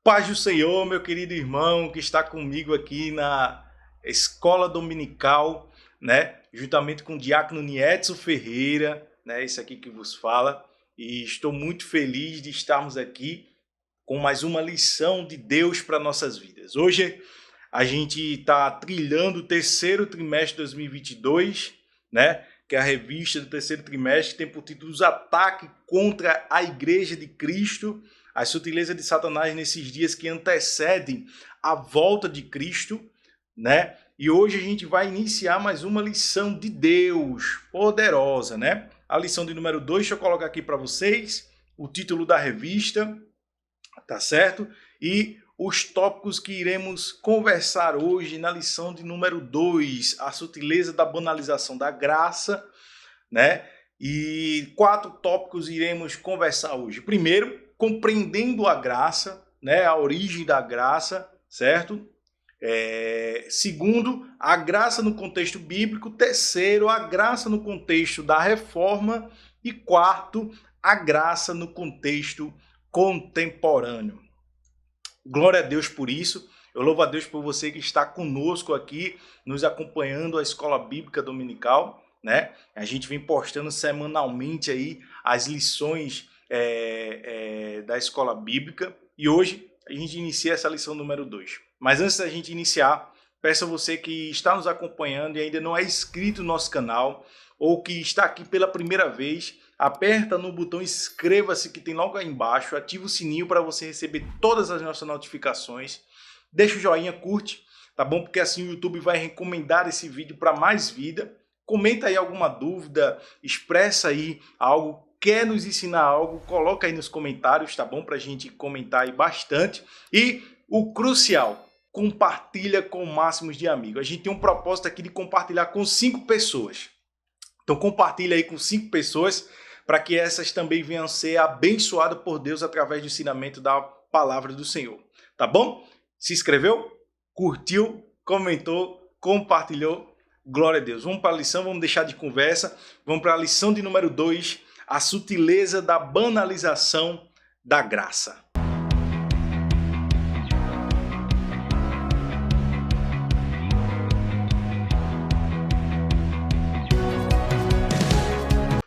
Paz do Senhor, meu querido irmão que está comigo aqui na escola dominical, né? Juntamente com o diácono Niedson Ferreira, né? Esse aqui que vos fala. E estou muito feliz de estarmos aqui com mais uma lição de Deus para nossas vidas. Hoje a gente está trilhando o terceiro trimestre de 2022, né? Que é a revista do terceiro trimestre, que tem por título Os Ataques contra a Igreja de Cristo, as sutilezas de Satanás nesses dias que antecedem a volta de Cristo, né? E hoje a gente vai iniciar mais uma lição de Deus poderosa, né? A lição de número 2, deixa eu colocar aqui para vocês o título da revista, tá certo? E os tópicos que iremos conversar hoje na lição de número 2, a sutileza da banalização da graça, né? E 4 tópicos iremos conversar hoje. Primeiro, compreendendo a graça, né? A origem da graça, certo? Segundo, a graça no contexto bíblico. Terceiro, a graça no contexto da reforma. E quarto, a graça no contexto contemporâneo. Glória a Deus por isso. Eu louvo a Deus por você que está conosco aqui, nos acompanhando a Escola Bíblica Dominical, né? A gente vem postando semanalmente aí as lições da Escola Bíblica e hoje a gente inicia essa lição número 2. Mas antes da gente iniciar, peço a você que está nos acompanhando e ainda não é inscrito no nosso canal ou que está aqui pela primeira vez, aperta no botão inscreva-se que tem logo aí embaixo, ativa o sininho para você receber todas as nossas notificações, deixa o joinha, curte, tá bom? Porque assim o YouTube vai recomendar esse vídeo para mais vida. Comenta aí alguma dúvida, expressa aí algo, quer nos ensinar algo, coloca aí nos comentários, tá bom? Para a gente comentar aí bastante. E o crucial, compartilha com máximos de amigos. A gente tem um propósito aqui de compartilhar com 5 pessoas. Então compartilha aí com 5 pessoas para que essas também venham ser abençoadas por Deus através do ensinamento da palavra do Senhor. Tá bom? Se inscreveu? Curtiu? Comentou? Compartilhou? Glória a Deus. Vamos para a lição, vamos deixar de conversa. Vamos para a lição de número 2, a sutileza da banalização da graça.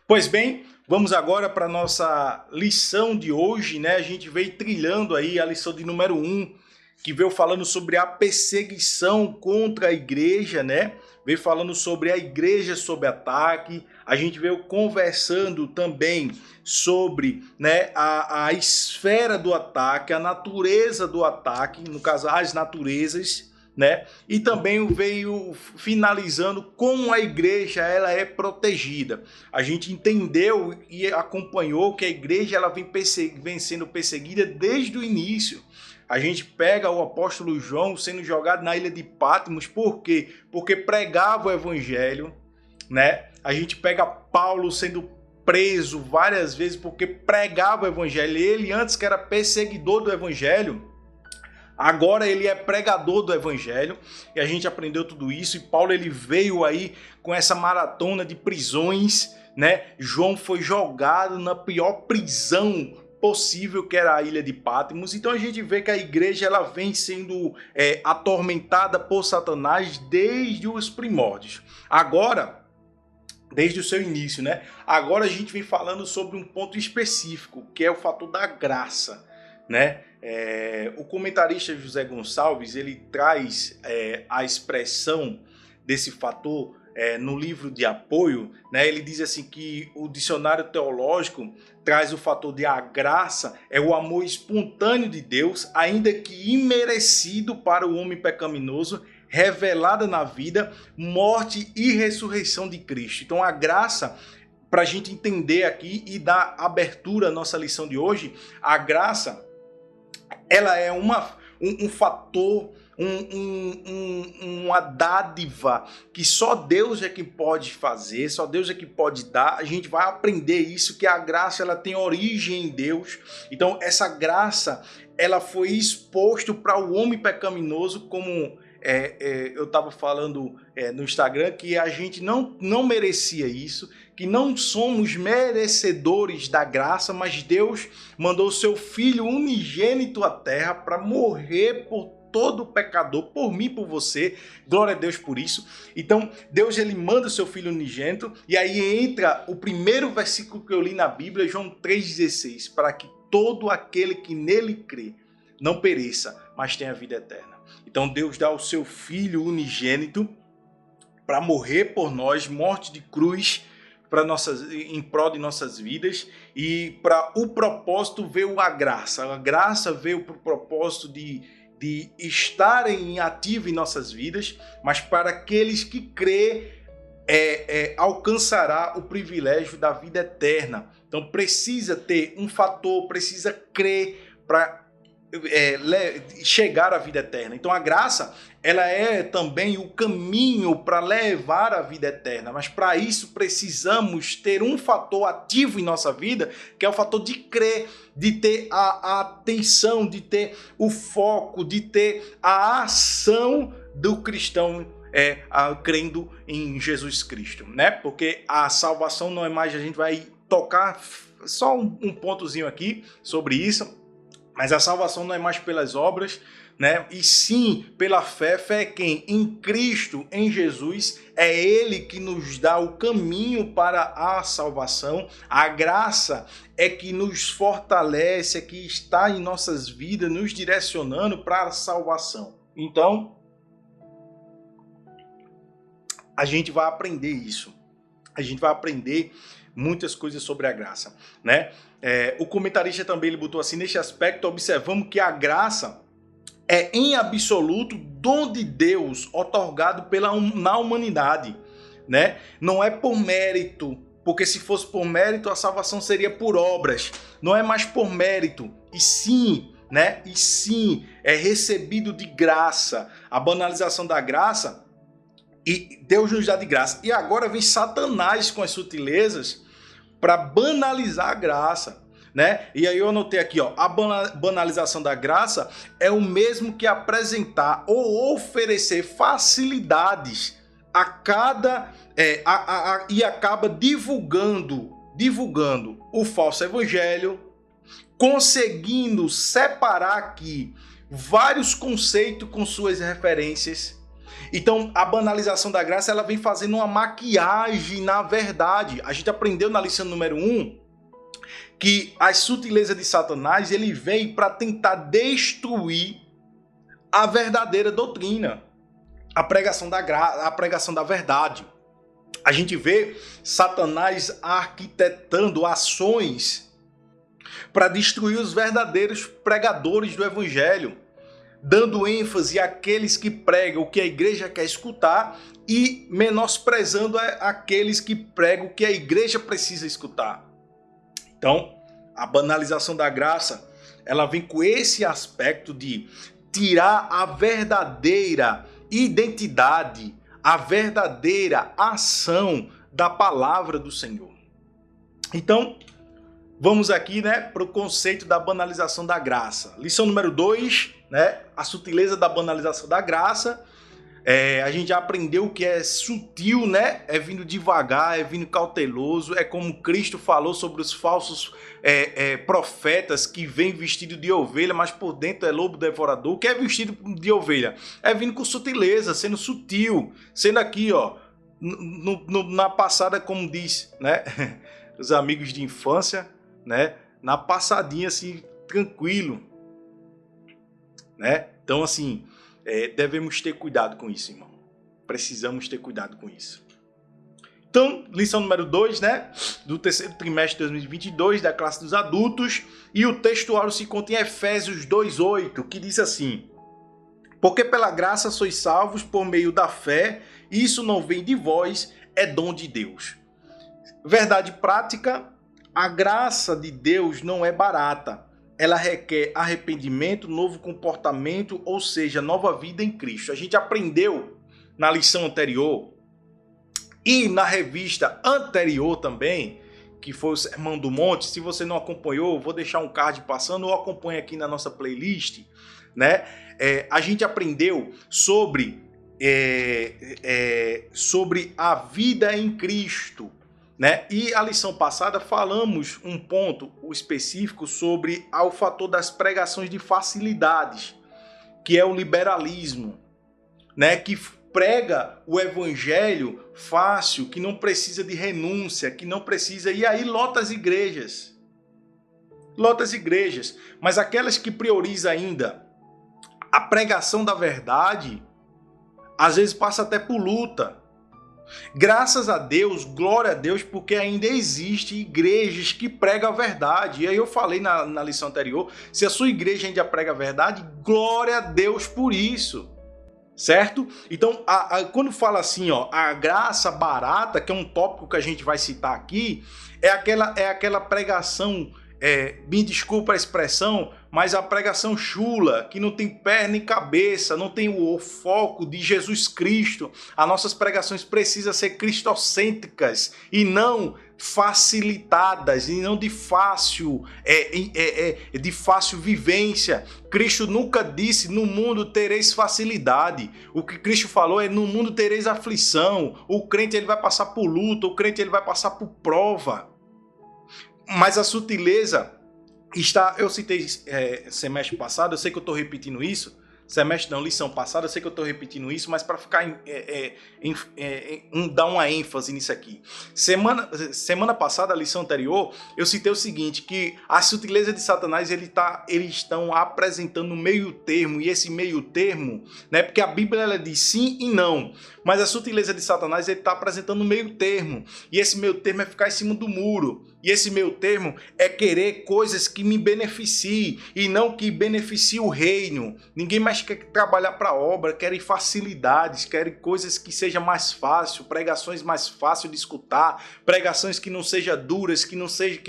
Pois bem, vamos agora para a nossa lição de hoje, né? A gente veio trilhando aí a lição de número 1, que veio falando sobre a perseguição contra a igreja, né? Veio falando sobre a igreja sob ataque. A gente veio conversando também sobre, né, a esfera do ataque, a natureza do ataque, no caso, as naturezas, né? E também veio finalizando como a igreja ela é protegida. A gente entendeu e acompanhou que a igreja ela vem sendo perseguida desde o início. A gente pega o apóstolo João sendo jogado na ilha de Patmos, por quê? Porque pregava o evangelho, né? A gente pega Paulo sendo preso várias vezes porque pregava o evangelho. Ele antes que era perseguidor do evangelho, agora ele é pregador do evangelho, e a gente aprendeu tudo isso, e Paulo ele veio aí com essa maratona de prisões, né? João foi jogado na pior prisão possível, que era a ilha de Patmos. Então a gente vê que a igreja ela vem sendo atormentada por Satanás desde os primórdios. Agora, desde o seu início, né? Agora a gente vem falando sobre um ponto específico, que é o fator da graça, né? O comentarista José Gonçalves ele traz a expressão desse fator no livro de apoio, né? Ele diz assim que o dicionário teológico traz o fator de a graça é o amor espontâneo de Deus, ainda que imerecido para o homem pecaminoso, revelada na vida, morte e ressurreição de Cristo. Então a graça, para a gente entender aqui e dar abertura à nossa lição de hoje, a graça ela é um fator, uma dádiva que só Deus é que pode fazer, só Deus é que pode dar. A gente vai aprender isso, que a graça ela tem origem em Deus. Então essa graça ela foi exposta para o homem pecaminoso como eu estava falando no Instagram que a gente não merecia isso, que não somos merecedores da graça, mas Deus mandou o seu Filho unigênito à terra para morrer por todo pecador, por mim, por você. Glória a Deus por isso. Então, Deus ele manda o seu Filho unigênito, e aí entra o primeiro versículo que eu li na Bíblia, João 3,16, para que todo aquele que nele crê não pereça, mas tenha vida eterna. Então, Deus dá o seu Filho unigênito para morrer por nós, morte de cruz, em prol de nossas vidas, e para o propósito veio a graça. A graça veio para o propósito de estar em ativo em nossas vidas, mas para aqueles que crê, alcançará o privilégio da vida eterna. Então precisa ter um fator, precisa crer para chegar à vida eterna. Então a graça, ela é também o caminho para levar à vida eterna, mas para isso precisamos ter um fator ativo em nossa vida, que é o fator de crer, de ter a atenção, de ter o foco, de ter a ação do cristão crendo em Jesus Cristo, né? Porque a salvação não é mais, a gente vai tocar só um pontozinho aqui sobre isso, mas a salvação não é mais pelas obras, né? E sim pela fé. Fé é quem? Em Cristo, em Jesus. É Ele que nos dá o caminho para a salvação. A graça é que nos fortalece, é que está em nossas vidas, nos direcionando para a salvação. Então, a gente vai aprender isso. A gente vai aprender muitas coisas sobre a graça, né? O comentarista também ele botou assim: neste aspecto observamos que a graça é em absoluto dom de Deus otorgado na humanidade, né? Não é por mérito, porque se fosse por mérito a salvação seria por obras. Não é mais por mérito, e sim, né? E sim, é recebido de graça. A banalização da graça, e Deus nos dá de graça. E agora vem Satanás com as sutilezas para banalizar a graça, né? E aí eu anotei aqui, ó, a banalização da graça é o mesmo que apresentar ou oferecer facilidades a cada e acaba divulgando o falso evangelho, conseguindo separar aqui vários conceitos com suas referências. Então, a banalização da graça, ela vem fazendo uma maquiagem na verdade. A gente aprendeu na lição número 1 que as sutilezas de Satanás, ele vem para tentar destruir a verdadeira doutrina, a pregação da verdade. A gente vê Satanás arquitetando ações para destruir os verdadeiros pregadores do evangelho, dando ênfase àqueles que pregam o que a igreja quer escutar e menosprezando aqueles que pregam o que a igreja precisa escutar. Então, a banalização da graça, ela vem com esse aspecto de tirar a verdadeira identidade, a verdadeira ação da palavra do Senhor. Então, vamos aqui, né, para o conceito da banalização da graça. Lição número 2, né, a sutileza da banalização da graça. A gente já aprendeu que é sutil, né? É vindo devagar, é vindo cauteloso. É como Cristo falou sobre os falsos profetas que vêm vestido de ovelha, mas por dentro é lobo devorador. O que é vestido de ovelha? É vindo com sutileza, sendo sutil, sendo aqui, ó, na passada, como diz, né? Os amigos de infância, né? Na passadinha, assim, tranquilo, né? Então, assim, devemos ter cuidado com isso, irmão. Precisamos ter cuidado com isso. Então, lição número 2, né? Do terceiro trimestre de 2022, da classe dos adultos. E o textuário se conta em Efésios 2:8, que diz assim: porque pela graça sois salvos por meio da fé, e isso não vem de vós, é dom de Deus. Verdade prática, a graça de Deus não é barata. Ela requer arrependimento, novo comportamento, ou seja, nova vida em Cristo. A gente aprendeu na lição anterior e na revista anterior também que foi o Sermão do Monte. Se você não acompanhou, vou deixar um card passando ou acompanha aqui na nossa playlist, né? A gente aprendeu sobre a vida em Cristo, né? E a lição passada falamos um ponto específico sobre o fator das pregações de facilidades, que é o liberalismo, né? Que prega o evangelho fácil, que não precisa de renúncia, que não precisa... E aí lota as igrejas. Lota as igrejas. Mas aquelas que priorizam ainda a pregação da verdade, às vezes passa até por luta. Graças a Deus, glória a Deus, porque ainda existem igrejas que pregam a verdade. E aí eu falei na lição anterior, se a sua igreja ainda prega a verdade, glória a Deus por isso. Certo? Então, quando fala assim, ó, a graça barata, que é um tópico que a gente vai citar aqui, é aquela pregação, me desculpa a expressão, mas a pregação chula, que não tem pé nem cabeça, não tem o foco de Jesus Cristo. As nossas pregações precisam ser cristocêntricas e não facilitadas, e não de fácil vivência. Cristo nunca disse, no mundo tereis facilidade. O que Cristo falou é, no mundo tereis aflição. O crente ele vai passar por luta, o crente ele vai passar por prova. Mas a sutileza está... Eu citei semestre passado, eu sei que eu estou repetindo isso. Semestre não, lição passada, eu sei que eu estou repetindo isso, mas para ficar dar uma ênfase nisso aqui. Semana passada, a lição anterior, eu citei o seguinte, que a sutileza de Satanás, eles estão apresentando um meio termo, e esse meio termo, né, porque a Bíblia ela diz sim e não, mas a sutileza de Satanás, ele está apresentando um meio termo, e esse meio termo é ficar em cima do muro, e esse meio termo é querer coisas que me beneficiem, e não que beneficie o reino. Ninguém mais quer trabalhar para a obra, querem facilidades, querem coisas que sejam mais fácil, pregações mais fáceis de escutar, pregações que não sejam duras, que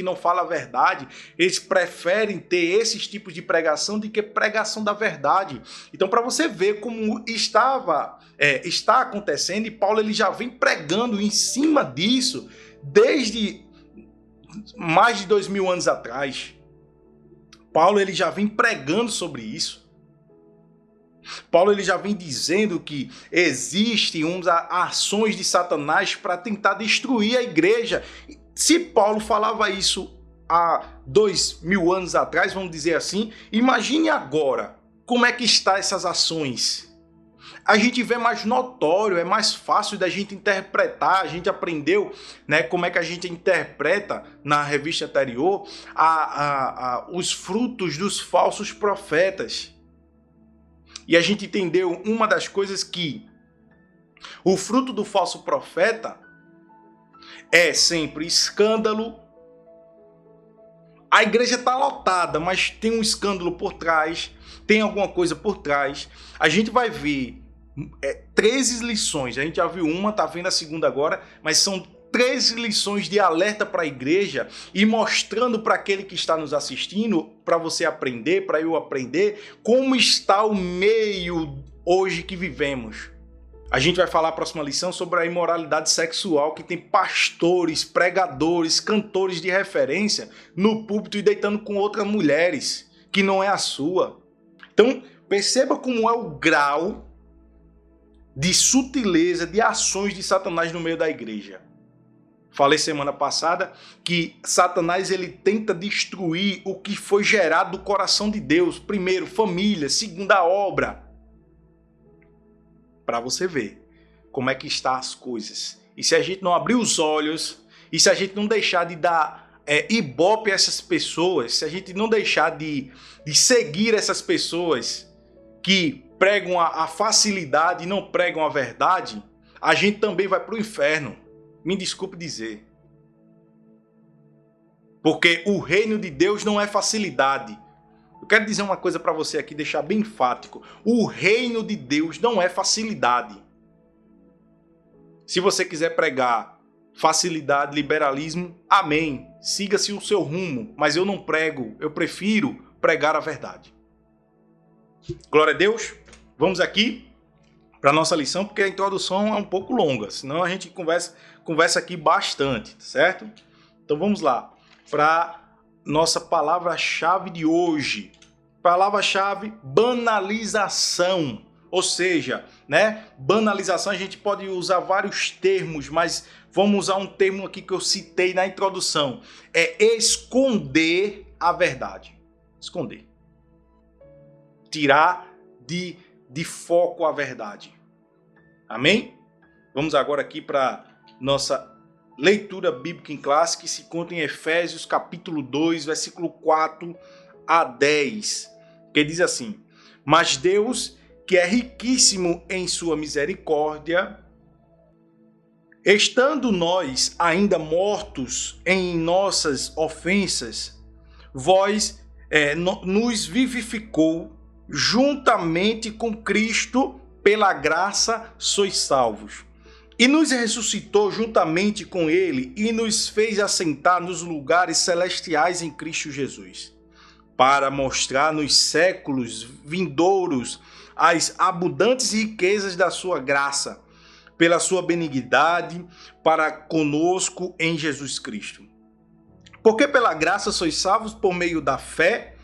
não falem a verdade. Eles preferem ter esses tipos de pregação do que pregação da verdade. Então, para você ver como está acontecendo, e Paulo ele já vem pregando em cima disso desde mais de 2000 anos atrás. Paulo ele já vem pregando sobre isso. Paulo ele já vem dizendo que existem ações de Satanás para tentar destruir a igreja. Se Paulo falava isso há 2000 anos atrás, vamos dizer assim, imagine agora como é que estão essas ações. A gente vê mais notório, é mais fácil da gente interpretar. A gente aprendeu, né, como é que a gente interpreta na revista anterior os frutos dos falsos profetas. E a gente entendeu uma das coisas que o fruto do falso profeta é sempre escândalo. A igreja está lotada, mas tem um escândalo por trás, tem alguma coisa por trás. A gente vai ver 13 lições, a gente já viu uma, está vendo a segunda agora, mas são 13 lições de alerta para a igreja e mostrando para aquele que está nos assistindo, para você aprender, para eu aprender, como está o meio hoje que vivemos. A gente vai falar a próxima lição sobre a imoralidade sexual, que tem pastores, pregadores, cantores de referência no púlpito e deitando com outras mulheres, que não é a sua. Então, perceba como é o grau de sutileza, de ações de Satanás no meio da igreja. Falei semana passada que Satanás ele tenta destruir o que foi gerado do coração de Deus. Primeiro, família. Segundo, a obra. Para você ver como é que estão as coisas. E se a gente não abrir os olhos, e se a gente não deixar de dar ibope a essas pessoas, se a gente não deixar de seguir essas pessoas que pregam a facilidade e não pregam a verdade, a gente também vai para o inferno. Me desculpe dizer. Porque o reino de Deus não é facilidade. Eu quero dizer uma coisa para você aqui, deixar bem enfático. O reino de Deus não é facilidade. Se você quiser pregar facilidade, liberalismo, amém. Siga-se o seu rumo. Mas eu não prego, eu prefiro pregar a verdade. Glória a Deus. Vamos aqui para a nossa lição, porque a introdução é um pouco longa. Senão a gente conversa aqui bastante, certo? Então vamos lá para nossa palavra-chave de hoje. Palavra-chave: banalização. Ou seja, né? Banalização, a gente pode usar vários termos, mas vamos usar um termo aqui que eu citei na introdução. É esconder a verdade. Esconder. Tirar de foco a verdade. Amém? Vamos agora aqui para nossa leitura bíblica em classe, que se conta em Efésios capítulo 2, versículo 4 a 10, que diz assim: mas Deus, que é riquíssimo em sua misericórdia, estando nós ainda mortos em nossas ofensas, nos vivificou juntamente com Cristo, pela graça sois salvos. E nos ressuscitou juntamente com ele e nos fez assentar nos lugares celestiais em Cristo Jesus, para mostrar nos séculos vindouros as abundantes riquezas da sua graça, pela sua benignidade para conosco em Jesus Cristo. Porque pela graça sois salvos por meio da fé,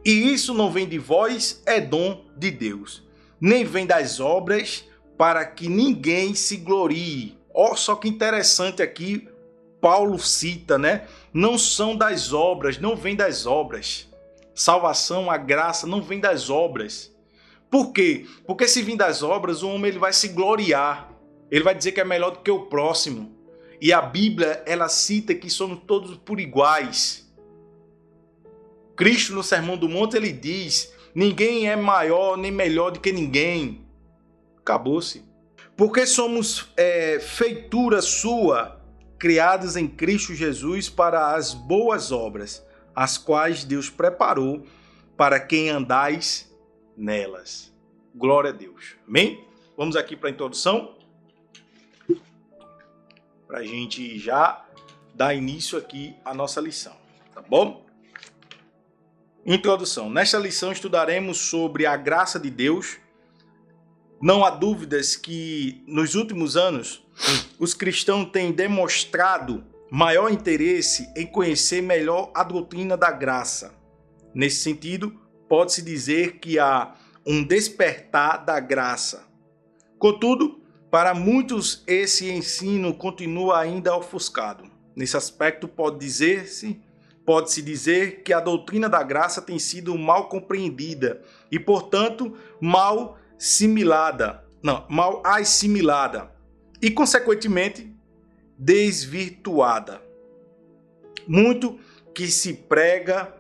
e isso não vem de vós, é dom de Deus, nem vem das obras, para que ninguém se glorie. Ó, só que interessante aqui, Paulo cita, né? Não são das obras, não vem das obras. Salvação, a graça, não vem das obras. Por quê? Porque se vir das obras, o homem ele vai se gloriar. Ele vai dizer que é melhor do que o próximo. E a Bíblia, ela cita que somos todos por iguais. Cristo, no Sermão do Monte, ele diz: ninguém é maior nem melhor do que ninguém. Acabou-se. Porque somos feitura sua, criados em Cristo Jesus para as boas obras, as quais Deus preparou para quem andais nelas. Glória a Deus. Amém? Vamos aqui para a introdução, para a gente já dar início aqui à nossa lição, tá bom? Introdução. Nesta lição estudaremos sobre a graça de Deus. Não há dúvidas que nos últimos anos os cristãos têm demonstrado maior interesse em conhecer melhor a doutrina da graça. Nesse sentido, pode-se dizer que há um despertar da graça. Contudo, para muitos esse ensino continua ainda ofuscado. Nesse aspecto pode-se dizer que a doutrina da graça tem sido mal compreendida e, portanto, mal assimilada e, consequentemente, desvirtuada. Muito que se prega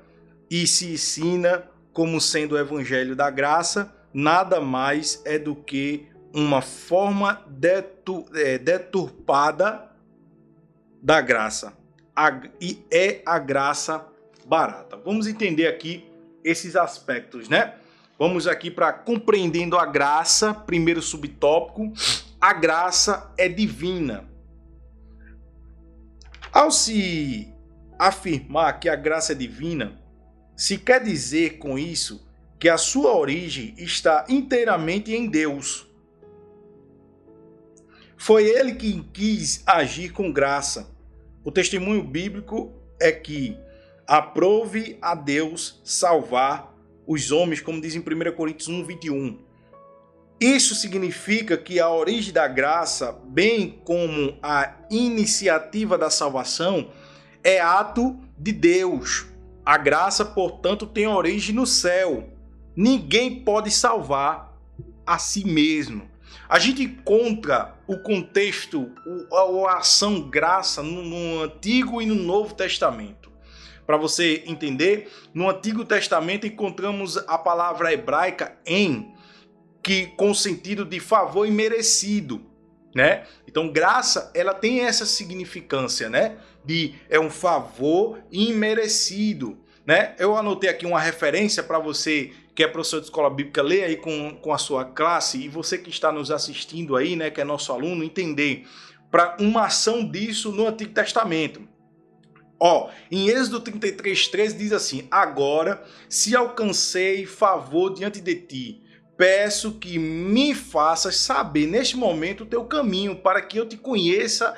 e se ensina como sendo o evangelho da graça, nada mais é do que uma forma deturpada da graça. E é a graça barata. Vamos entender aqui esses aspectos, né? Vamos aqui para compreendendo a graça. Primeiro subtópico: a graça é divina. Ao se afirmar que a graça é divina, se quer dizer com isso que a sua origem está inteiramente em Deus. Foi ele quem quis agir com graça. O testemunho bíblico é que aprove a Deus salvar os homens, como diz em 1 Coríntios 1:21. Isso significa que a origem da graça, bem como a iniciativa da salvação, é ato de Deus. A graça, portanto, tem origem no céu. Ninguém pode salvar a si mesmo. A gente encontra o contexto, a ação graça no Antigo e no Novo Testamento. Para você entender, no Antigo Testamento encontramos a palavra hebraica em, que com o sentido de favor imerecido, né? Então, graça, ela tem essa significância, né? É um favor imerecido, né? Eu anotei aqui uma referência para você que é professor de escola bíblica, ler aí com a sua classe, e você que está nos assistindo aí, né, que é nosso aluno, entender para uma ação disso no Antigo Testamento. Em Êxodo 33:13 diz assim: agora, se alcancei favor diante de ti, peço que me faças saber neste momento o teu caminho, para que eu te conheça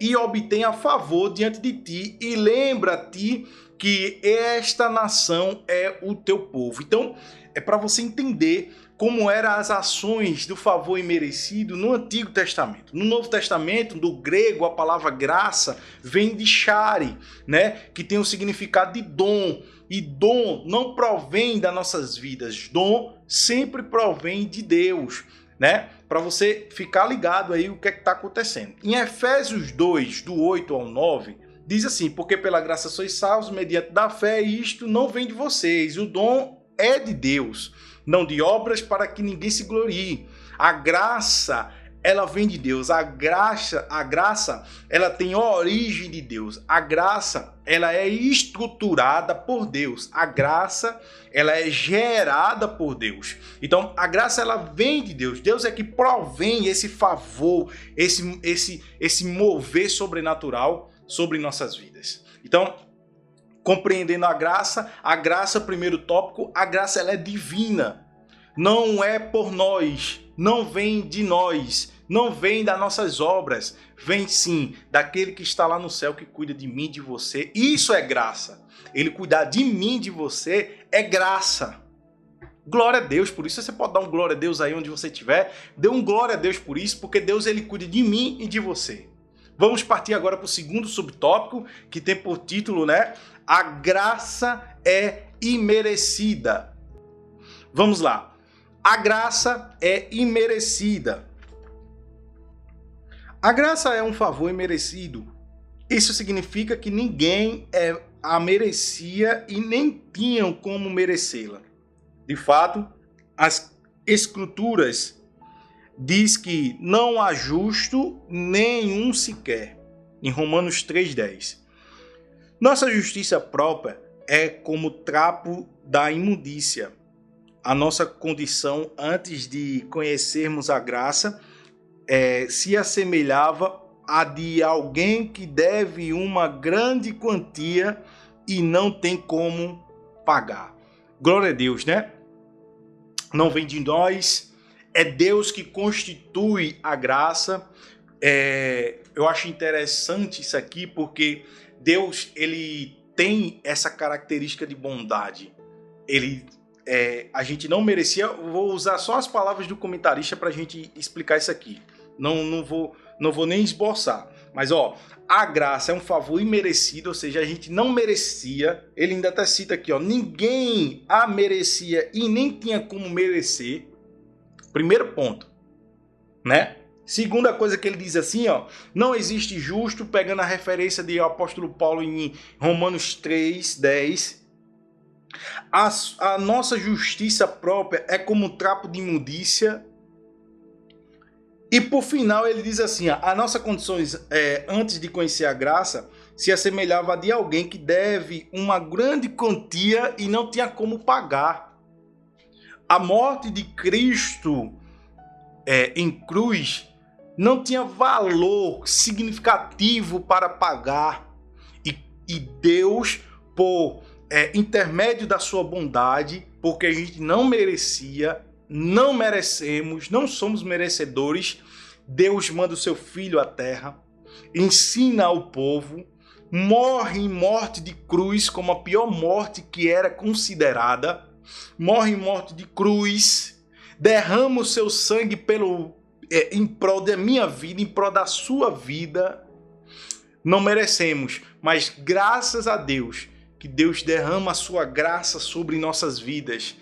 e obtenha favor diante de ti, e lembra-te que esta nação é o teu povo. Então, é para você entender como eram as ações do favor imerecido no Antigo Testamento. No Novo Testamento, do grego, a palavra graça vem de chare, né? Que tem o significado de dom. E dom não provém das nossas vidas, dom sempre provém de Deus, né? Para você ficar ligado aí o que é que está acontecendo. Em Efésios 2, do 8 ao 9, diz assim: porque pela graça sois salvos mediante da fé, e isto não vem de vocês, o dom é de Deus, não de obras, para que ninguém se glorie. A graça, ela vem de Deus. A graça, ela tem origem de Deus. A graça, ela é estruturada por Deus. A graça, ela é gerada por Deus. Então, a graça, ela vem de Deus. Deus é que provém esse favor, esse mover sobrenatural sobre nossas vidas. Então, compreendendo a graça, primeiro tópico, a graça ela é divina. Não é por nós, não vem de nós, não vem das nossas obras, vem sim daquele que está lá no céu, que cuida de mim, de você. Isso é graça. Ele cuidar de mim, de você, é graça. Glória a Deus por isso. Você pode dar um glória a Deus aí onde você estiver. Dê um glória a Deus por isso, porque Deus ele cuida de mim e de você. Vamos partir agora para o segundo subtópico, que tem por título, né? A graça é imerecida. Vamos lá. A graça é imerecida. A graça é um favor imerecido. Isso significa que ninguém a merecia e nem tinham como merecê-la. De fato, as Escrituras diz que não há justo nenhum sequer. Em Romanos 3,10. Nossa justiça própria é como trapo da imundícia. A nossa condição antes de conhecermos a graça se assemelhava a de alguém que deve uma grande quantia e não tem como pagar. Glória a Deus, né? Não vem de nós, é Deus que constitui a graça. Eu acho interessante isso aqui porque Deus ele tem essa característica de bondade. A gente não merecia. Vou usar só as palavras do comentarista para a gente explicar isso aqui. Não vou nem esboçar. Mas a graça é um favor imerecido, ou seja, a gente não merecia. Ele ainda até cita aqui, ninguém a merecia e nem tinha como merecer. Primeiro ponto, né? Segunda coisa que ele diz assim, não existe justo, pegando a referência do apóstolo Paulo em Romanos 3:10. A nossa justiça própria é como um trapo de imundícia. E por final ele diz assim, a nossa condições antes de conhecer a graça se assemelhava a de alguém que deve uma grande quantia e não tinha como pagar. A morte de Cristo em cruz não tinha valor significativo para pagar. E Deus, por intermédio da sua bondade, porque a gente não merecia, não merecemos, não somos merecedores, Deus manda o seu filho à terra, ensina ao povo, morre em morte de cruz, como a pior morte que era considerada, morre em morte de cruz, derrama o seu sangue em prol da minha vida, em prol da sua vida. Não merecemos, mas graças a Deus, que Deus derrama a sua graça sobre nossas vidas,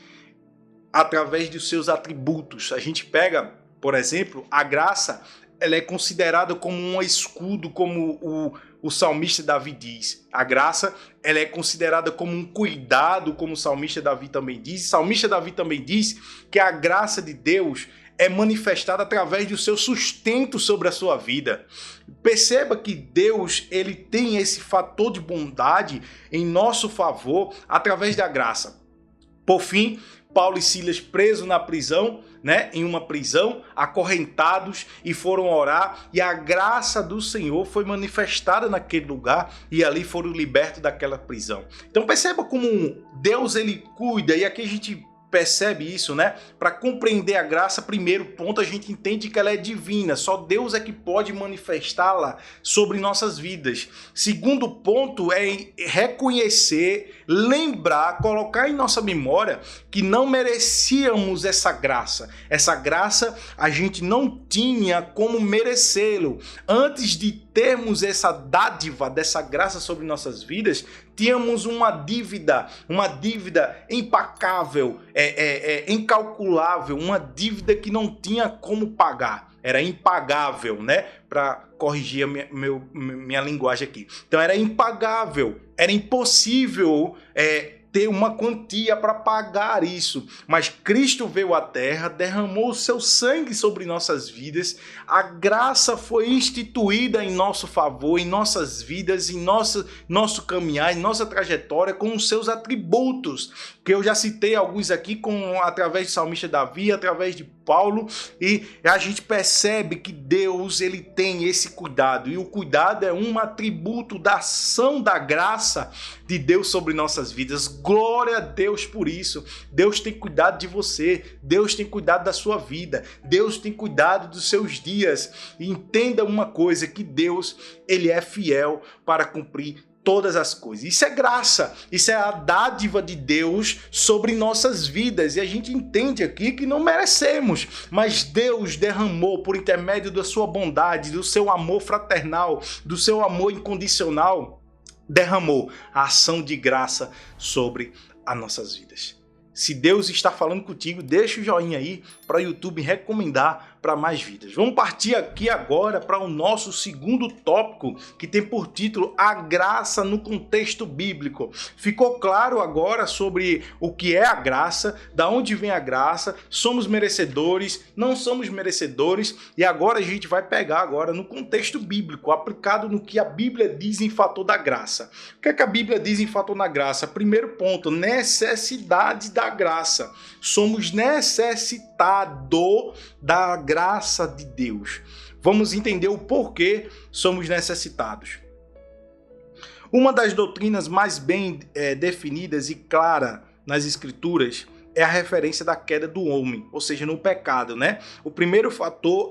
através dos seus atributos. A gente pega, por exemplo, a graça, ela é considerada como um escudo, como o salmista Davi diz. A graça, ela é considerada como um cuidado, como o salmista Davi também diz. O salmista Davi também diz que a graça de Deus é manifestada através do seu sustento sobre a sua vida. Perceba que Deus ele tem esse fator de bondade em nosso favor através da graça. Por fim, Paulo e Silas presos na prisão, né, em uma prisão, acorrentados, e foram orar, e a graça do Senhor foi manifestada naquele lugar, e ali foram libertos daquela prisão. Então perceba como Deus ele cuida, e aqui a gente percebe isso, né? Para compreender a graça, primeiro ponto, a gente entende que ela é divina. Só Deus é que pode manifestá-la sobre nossas vidas. Segundo ponto é reconhecer, lembrar, colocar em nossa memória que não merecíamos essa graça. Essa graça a gente não tinha como merecê-lo. Antes de termos essa dádiva dessa graça sobre nossas vidas, tínhamos uma dívida impacável, incalculável, uma dívida que não tinha como pagar. Era impagável, né? Para corrigir a minha linguagem aqui. Então era impagável, era impossível ter uma quantia para pagar isso. Mas Cristo veio à Terra, derramou o seu sangue sobre nossas vidas, a graça foi instituída em nosso favor, em nossas vidas, em nosso caminhar, em nossa trajetória, com os seus atributos, que eu já citei alguns aqui, através do salmista Davi, através de Paulo, e a gente percebe que Deus ele tem esse cuidado, e o cuidado é um atributo da ação da graça de Deus sobre nossas vidas. Glória a Deus por isso. Deus tem cuidado de você, Deus tem cuidado da sua vida, Deus tem cuidado dos seus dias. E entenda uma coisa, que Deus ele é fiel para cumprir todas as coisas. Isso é graça, isso é a dádiva de Deus sobre nossas vidas, e a gente entende aqui que não merecemos, mas Deus derramou por intermédio da sua bondade, do seu amor fraternal, do seu amor incondicional, derramou a ação de graça sobre as nossas vidas. Se Deus está falando contigo, deixa o joinha aí para o YouTube recomendar para mais vidas. Vamos partir aqui agora para o nosso segundo tópico, que tem por título A Graça no Contexto Bíblico. Ficou claro agora sobre o que é a graça, da onde vem a graça, somos merecedores, não somos merecedores, e agora a gente vai pegar agora no contexto bíblico, aplicado no que a Bíblia diz em fator da graça. O que é que a Bíblia diz em fator da graça? Primeiro ponto, necessidade da graça. Somos necessitados da graça de Deus. Vamos entender o porquê somos necessitados. Uma das doutrinas mais bem definidas e clara nas Escrituras é a referência da queda do homem, ou seja, no pecado, né? O primeiro fato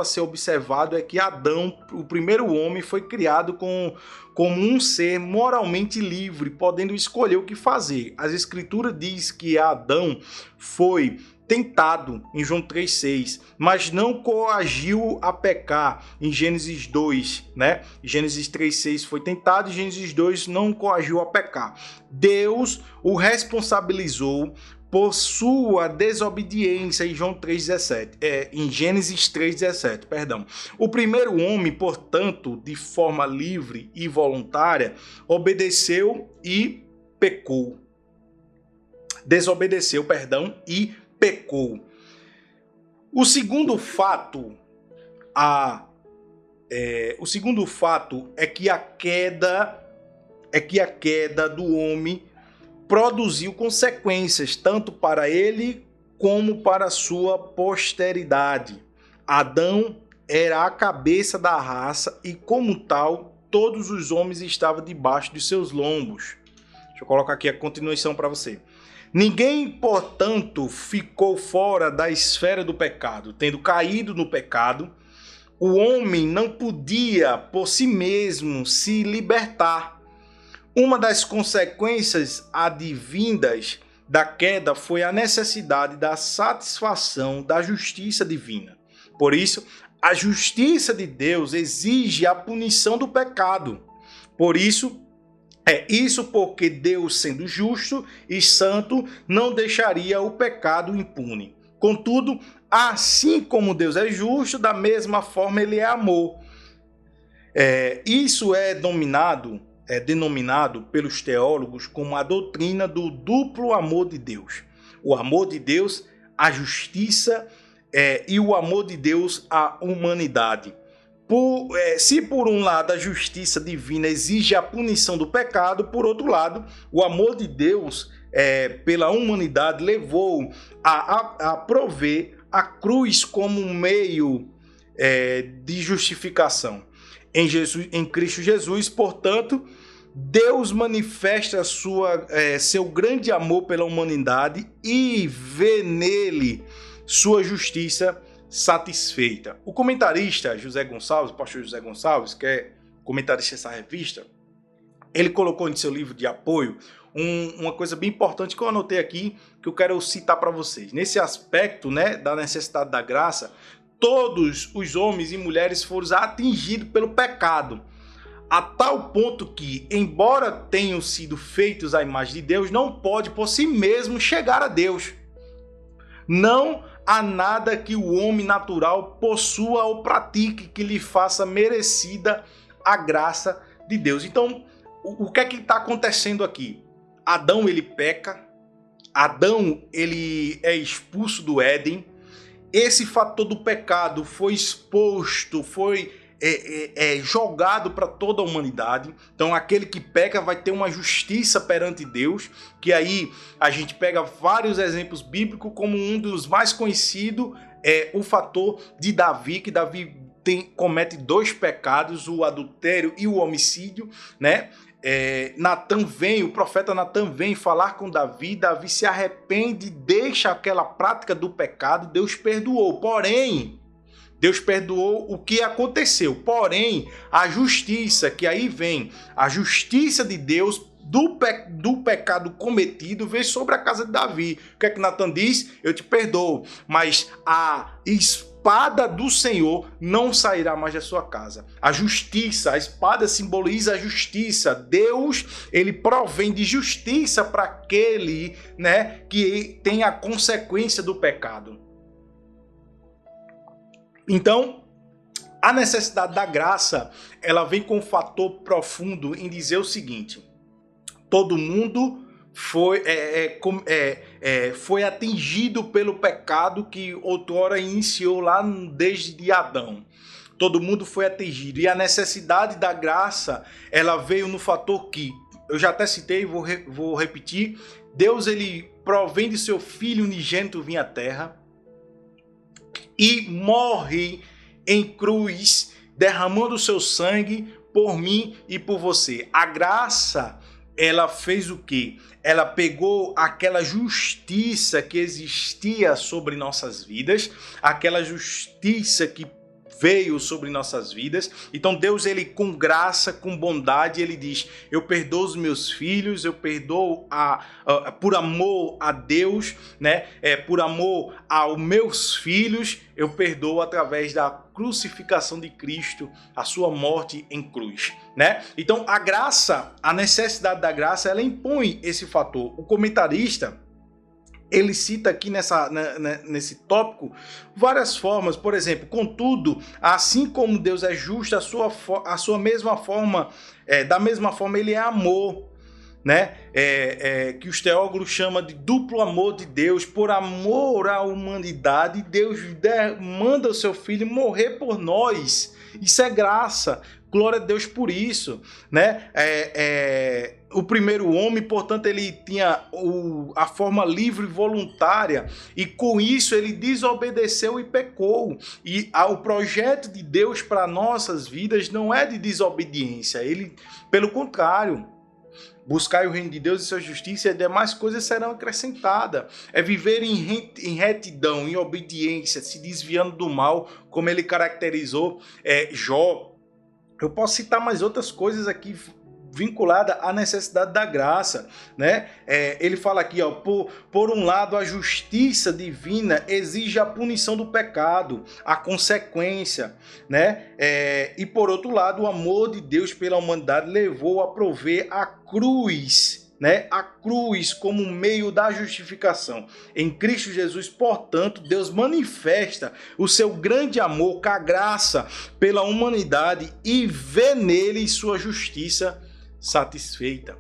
a ser observado é que Adão, o primeiro homem, foi criado como um ser moralmente livre, podendo escolher o que fazer. As Escrituras diz que Adão foi tentado em João 3,6, mas não coagiu a pecar em Gênesis 2, né? Gênesis 3,6 foi tentado e Gênesis 2 não coagiu a pecar. Deus o responsabilizou por sua desobediência em João 3,17, em Gênesis 3,17, perdão. O primeiro homem, portanto, de forma livre e voluntária, obedeceu e pecou. Desobedeceu, perdão, e pecou. O segundo fato é que a queda do homem produziu consequências tanto para ele como para a sua posteridade. Adão era a cabeça da raça e, como tal, todos os homens estavam debaixo de seus lombos. Deixa eu colocar aqui a continuação para você. Ninguém, portanto, ficou fora da esfera do pecado. Tendo caído no pecado, o homem não podia, por si mesmo, se libertar. Uma das consequências advindas da queda foi a necessidade da satisfação da justiça divina. Por isso, a justiça de Deus exige a punição do pecado. Por isso, porque Deus, sendo justo e santo, não deixaria o pecado impune. Contudo, assim como Deus é justo, da mesma forma ele é amor. Isso é denominado pelos teólogos como a doutrina do duplo amor de Deus. O amor de Deus, a justiça e o amor de Deus, a humanidade. Se por um lado a justiça divina exige a punição do pecado, por outro lado, o amor de Deus pela humanidade levou a prover a cruz como um meio de justificação. Em Cristo Jesus, portanto, Deus manifesta seu grande amor pela humanidade e vê nele sua justiça satisfeita. O comentarista José Gonçalves, o pastor José Gonçalves, que é comentarista dessa revista, ele colocou em seu livro de apoio uma coisa bem importante que eu anotei aqui, que eu quero citar para vocês. Nesse aspecto, né, da necessidade da graça, todos os homens e mulheres foram atingidos pelo pecado, a tal ponto que, embora tenham sido feitos à imagem de Deus, não pode por si mesmo chegar a Deus. Não há nada que o homem natural possua ou pratique que lhe faça merecida a graça de Deus. Então, o que é que está acontecendo aqui? Adão, ele peca. Adão, ele é expulso do Éden. Esse fator do pecado foi exposto, foi jogado para toda a humanidade. Então aquele que peca vai ter uma justiça perante Deus, que aí a gente pega vários exemplos bíblicos, como um dos mais conhecidos é o fator de Davi, que Davi comete 2 pecados, o adultério e o homicídio, né? O profeta Natan vem falar com Davi, Davi se arrepende, deixa aquela prática do pecado, Deus perdoou, porém, Deus perdoou o que aconteceu, porém, a justiça, que aí vem, a justiça de Deus do pecado cometido veio sobre a casa de Davi. O que é que Natan diz? Eu te perdoo, mas a espada do Senhor não sairá mais da sua casa. A justiça, a espada simboliza a justiça. Deus, ele provém de justiça para aquele, né, que tem a consequência do pecado. Então, a necessidade da graça, ela vem com um fator profundo em dizer o seguinte: todo mundo foi atingido pelo pecado que outrora iniciou lá desde Adão. Todo mundo foi atingido. E a necessidade da graça, ela veio no fator que, eu já até citei, vou repetir, Deus, ele provém de seu Filho unigênito vir à terra e morre em cruz, derramando o seu sangue por mim e por você. A graça, ela fez o quê? Ela pegou aquela justiça que existia sobre nossas vidas, aquela justiça que veio sobre nossas vidas. Então Deus, ele com graça, com bondade, ele diz: eu perdoo os meus filhos, eu perdoo por amor a Deus, né? Por amor aos meus filhos, eu perdoo através da crucificação de Cristo, a sua morte em cruz, né? Então a graça, a necessidade da graça, ela impõe esse fator. O comentarista, ele cita aqui nesse tópico várias formas. Por exemplo, contudo, assim como Deus é justo, a sua mesma forma, da mesma forma ele é amor, né? Que os teólogos chamam de duplo amor de Deus. Por amor à humanidade, Deus manda o seu Filho morrer por nós. Isso é graça. Glória a Deus por isso, né? O primeiro homem, portanto, ele tinha a forma livre e voluntária, e com isso ele desobedeceu e pecou. E o projeto de Deus para nossas vidas não é de desobediência, ele, pelo contrário, buscai o reino de Deus e sua justiça, e as demais coisas serão acrescentadas. É viver em retidão, em obediência, se desviando do mal, como ele caracterizou Jó. Eu posso citar mais outras coisas aqui vinculada à necessidade da graça, né? Ele fala aqui, ó, por um lado, a justiça divina exige a punição do pecado, a consequência, né? E por outro lado, o amor de Deus pela humanidade levou a prover a cruz, né? A cruz como meio da justificação. Em Cristo Jesus, portanto, Deus manifesta o seu grande amor com a graça pela humanidade e vê nele sua justiça satisfeita.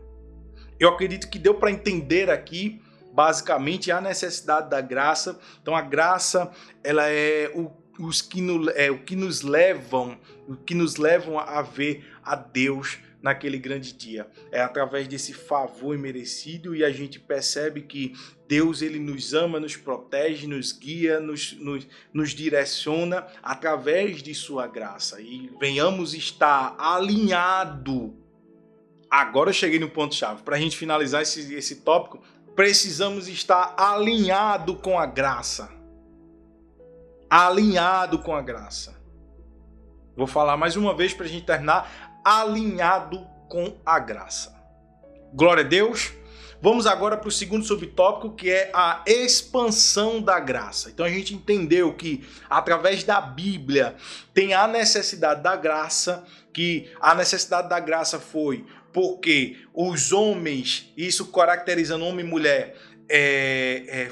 Eu acredito que deu para entender aqui basicamente a necessidade da graça. Então a graça, ela é o que nos levam a ver a Deus naquele grande dia. É através desse favor imerecido, e a gente percebe que Deus, ele nos ama, nos protege, nos guia, nos direciona através de sua graça. E venhamos estar agora eu cheguei no ponto-chave. Para a gente finalizar esse tópico, precisamos estar alinhado com a graça. Alinhado com a graça. Vou falar mais uma vez para a gente terminar. Alinhado com a graça. Glória a Deus. Vamos agora para o segundo subtópico, que é a expansão da graça. Então a gente entendeu que através da Bíblia tem a necessidade da graça, que a necessidade da graça foi porque os homens, isso caracterizando homem e mulher,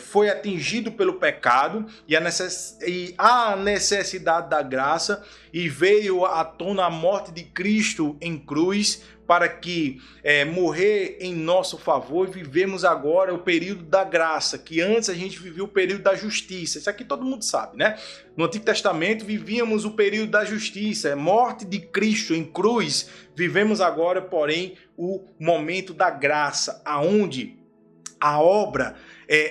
foi atingido pelo pecado e a necessidade da graça, e veio à tona a morte de Cristo em cruz para que morrer em nosso favor, e vivemos agora o período da graça, que antes a gente vivia o período da justiça. Isso aqui todo mundo sabe, né? No Antigo Testamento vivíamos o período da justiça, morte de Cristo em cruz. Vivemos agora, porém, o momento da graça, aonde a obra,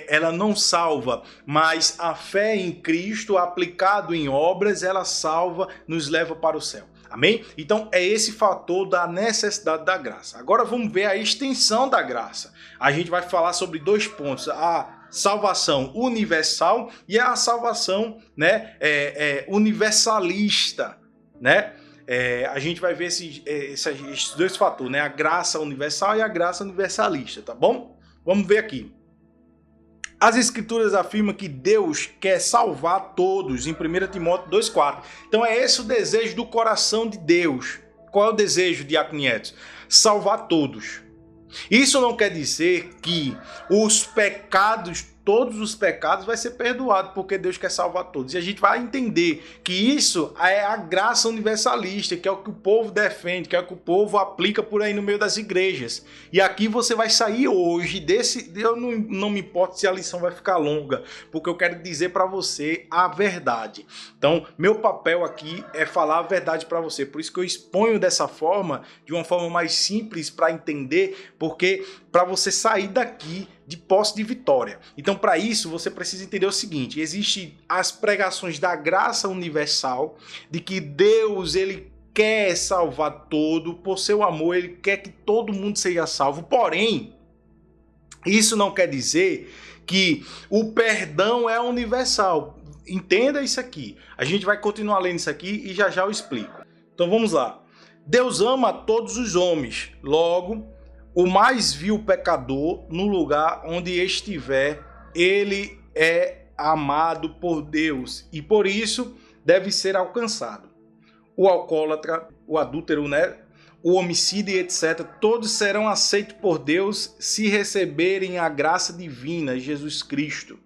ela não salva, mas a fé em Cristo aplicado em obras, ela salva, nos leva para o céu. Amém? Então é esse fator da necessidade da graça. Agora vamos ver a extensão da graça. A gente vai falar sobre dois pontos: a salvação universal e a salvação, né, universalista, né? A gente vai ver esses dois fatores, né? A graça universal e a graça universalista, tá bom? Vamos ver aqui. As Escrituras afirmam que Deus quer salvar todos, em 1 Timóteo 2,4. Então é esse o desejo do coração de Deus. Qual é o desejo, Diácono Nietzsche? Salvar todos. Isso não quer dizer que os pecados, todos os pecados, vai ser perdoado, porque Deus quer salvar todos. E a gente vai entender que isso é a graça universalista, que é o que o povo defende, que é o que o povo aplica por aí no meio das igrejas. E aqui você vai sair hoje desse... Eu não me importo se a lição vai ficar longa, porque eu quero dizer para você a verdade. Então, meu papel aqui é falar a verdade para você. Por isso que eu exponho dessa forma, de uma forma mais simples para entender, porque para você sair daqui de posse de vitória. Então, para isso, você precisa entender o seguinte: existem as pregações da graça universal, de que Deus, ele quer salvar todo, por seu amor, ele quer que todo mundo seja salvo. Porém, isso não quer dizer que o perdão é universal. Entenda isso aqui. A gente vai continuar lendo isso aqui e já já eu explico. Então, vamos lá. Deus ama todos os homens. Logo, o mais vil pecador, no lugar onde estiver, ele é amado por Deus e por isso deve ser alcançado. O alcoólatra, o adúltero, né? O homicida e etc., todos serão aceitos por Deus se receberem a graça divina, Jesus Cristo.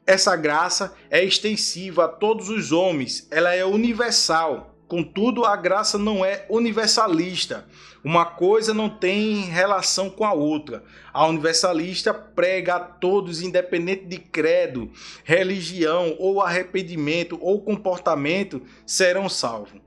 Essa graça é extensiva a todos os homens, ela é universal. Contudo, a graça não é universalista. Uma coisa não tem relação com a outra. A universalista prega a todos, independente de credo, religião ou arrependimento ou comportamento, serão salvos.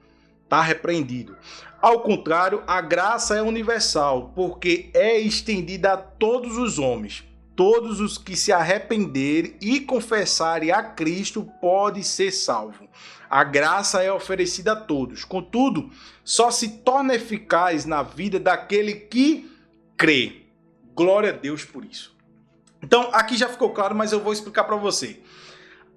Está repreendido. Ao contrário, a graça é universal, porque é estendida a todos os homens. Todos os que se arrependerem e confessarem a Cristo podem ser salvos. A graça é oferecida a todos. Contudo, só se torna eficaz na vida daquele que crê. Glória a Deus por isso. Então, aqui já ficou claro, mas eu vou explicar para você.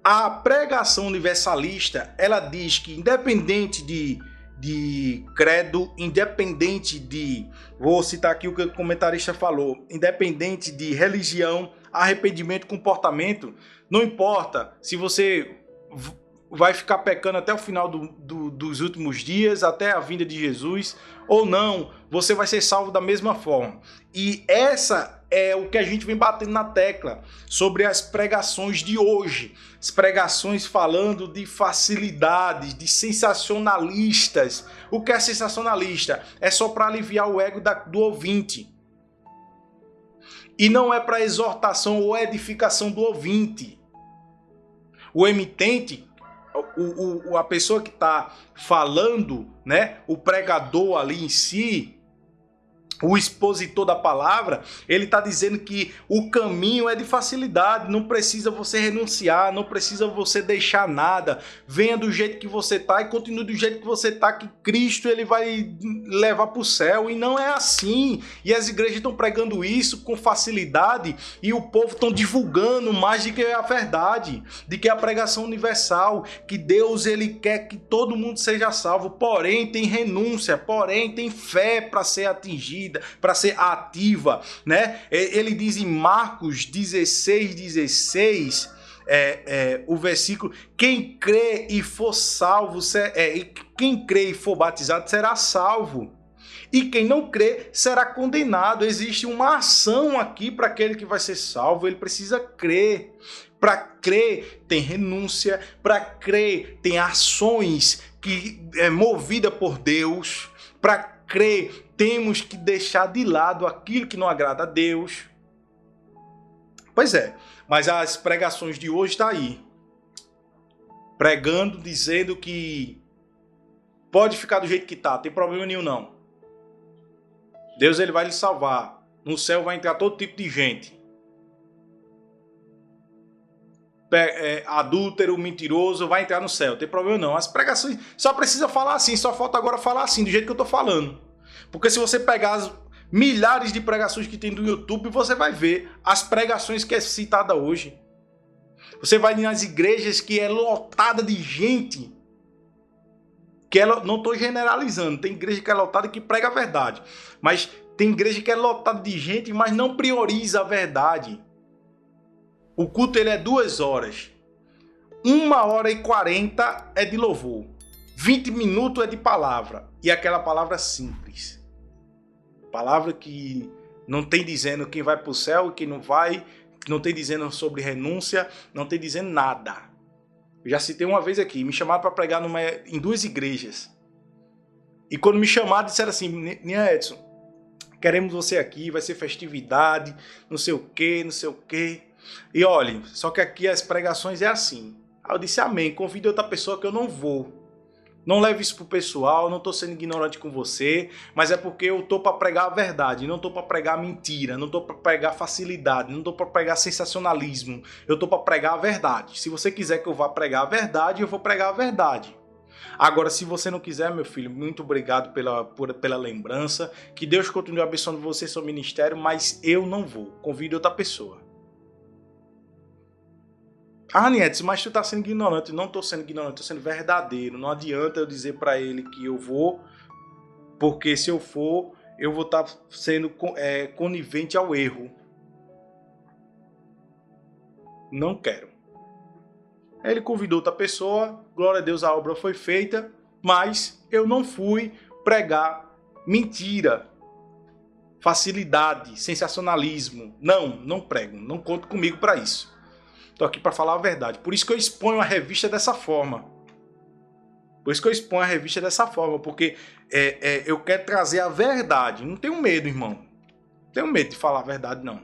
A pregação universalista, ela diz que independente de credo, independente de, vou citar aqui o que o comentarista falou, independente de religião, arrependimento, comportamento, não importa se você vai ficar pecando até o final dos últimos dias, até a vinda de Jesus, ou não, você vai ser salvo da mesma forma. E essa é o que a gente vem batendo na tecla sobre as pregações de hoje. As pregações falando de facilidades, de sensacionalistas. O que é sensacionalista? É só para aliviar o ego do ouvinte. E não é para exortação ou edificação do ouvinte. O emitente, a pessoa que está falando, né, o pregador ali em si, o expositor da palavra, ele está dizendo que o caminho é de facilidade, não precisa você renunciar, não precisa você deixar nada, venha do jeito que você está e continue do jeito que você está, que Cristo ele vai levar para o céu, e não é assim, e as igrejas estão pregando isso com facilidade, e o povo estão divulgando mais do que a verdade, de que a pregação universal, que Deus ele quer que todo mundo seja salvo, porém tem renúncia, porém tem fé para ser atingida, para ser ativa, né? Ele diz em Marcos 16:16, o versículo: quem crê e for salvo, quem crê e for batizado será salvo. E quem não crê será condenado. Existe uma ação aqui para aquele que vai ser salvo. Ele precisa crer. Para crer tem renúncia. Para crer tem ações que é movida por Deus. Para crer temos que deixar de lado aquilo que não agrada a Deus. Pois é, mas as pregações de hoje estão aí. Pregando, dizendo que pode ficar do jeito que está, não tem problema nenhum não. Deus ele vai lhe salvar. No céu vai entrar todo tipo de gente. Adúltero, mentiroso, vai entrar no céu, não tem problema não. As pregações só precisa falar assim, só falta agora falar assim, do jeito que eu tô falando. Porque se você pegar as milhares de pregações que tem do YouTube, você vai ver as pregações que é citada hoje. Você vai nas igrejas que é lotada de gente. Não estou generalizando, tem igreja que é lotada que prega a verdade. Mas tem igreja que é lotada de gente, mas não prioriza a verdade. O culto ele é 2 horas. 1h40 é de louvor. 20 minutos é de palavra. E aquela palavra simples. Palavra que não tem dizendo quem vai para o céu e quem não vai. Não tem dizendo sobre renúncia. Não tem dizendo nada. Eu já citei uma vez aqui. Me chamaram para pregar em 2 igrejas. E quando me chamaram, disseram assim: Nia Edson, queremos você aqui. Vai ser festividade. Não sei o quê, não sei o quê. E olha, só que aqui as pregações é assim. Aí eu disse amém, convide outra pessoa que eu não vou. Não leve isso pro pessoal, não estou sendo ignorante com você, mas é porque eu estou para pregar a verdade, não estou para pregar mentira, não estou para pregar facilidade, não estou para pregar sensacionalismo, eu estou para pregar a verdade. Se você quiser que eu vá pregar a verdade, eu vou pregar a verdade. Agora, se você não quiser, meu filho, muito obrigado pela lembrança, que Deus continue abençoando você e seu ministério, mas eu não vou, convide outra pessoa. Ah, Nietzsche, mas tu tá sendo ignorante. Não tô sendo ignorante, tô sendo verdadeiro. Não adianta eu dizer para ele que eu vou, porque se eu for, eu vou estar sendo conivente ao erro. Não quero. Ele convidou outra pessoa, glória a Deus, a obra foi feita, mas eu não fui pregar mentira, facilidade, sensacionalismo. Não prego, não conto comigo para isso. Estou aqui para falar a verdade. Por isso que eu exponho a revista dessa forma. Porque eu quero trazer a verdade. Não tenho medo, irmão. Não tenho medo de falar a verdade, não.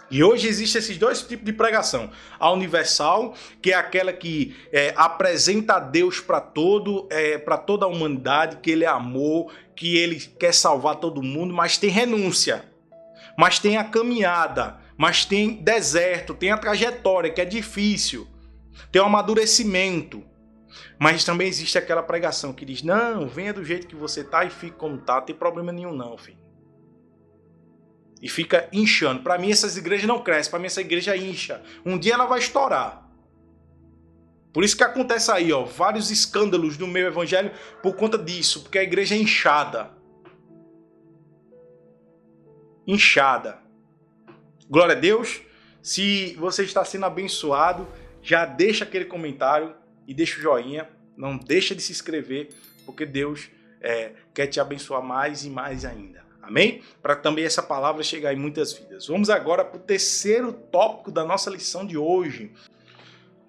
E hoje existem esses 2 tipos de pregação. A universal, que é aquela que apresenta a Deus para toda a humanidade, que ele é amor, que ele quer salvar todo mundo, mas tem renúncia. Mas tem a caminhada. Mas tem deserto, tem a trajetória, que é difícil. Tem o amadurecimento. Mas também existe aquela pregação que diz: não, venha do jeito que você tá e fique como tá, não tem problema nenhum não, filho. E fica inchando. Para mim essas igrejas não crescem, para mim essa igreja incha. Um dia ela vai estourar. Por isso que acontece aí, ó, vários escândalos no meio evangelho por conta disso, porque a igreja é inchada. Inchada. Glória a Deus. Se você está sendo abençoado, já deixa aquele comentário e deixa o joinha. Não deixa de se inscrever, porque Deus quer te abençoar mais e mais ainda. Amém? Para também essa palavra chegar em muitas vidas. Vamos agora para o 3º tópico da nossa lição de hoje.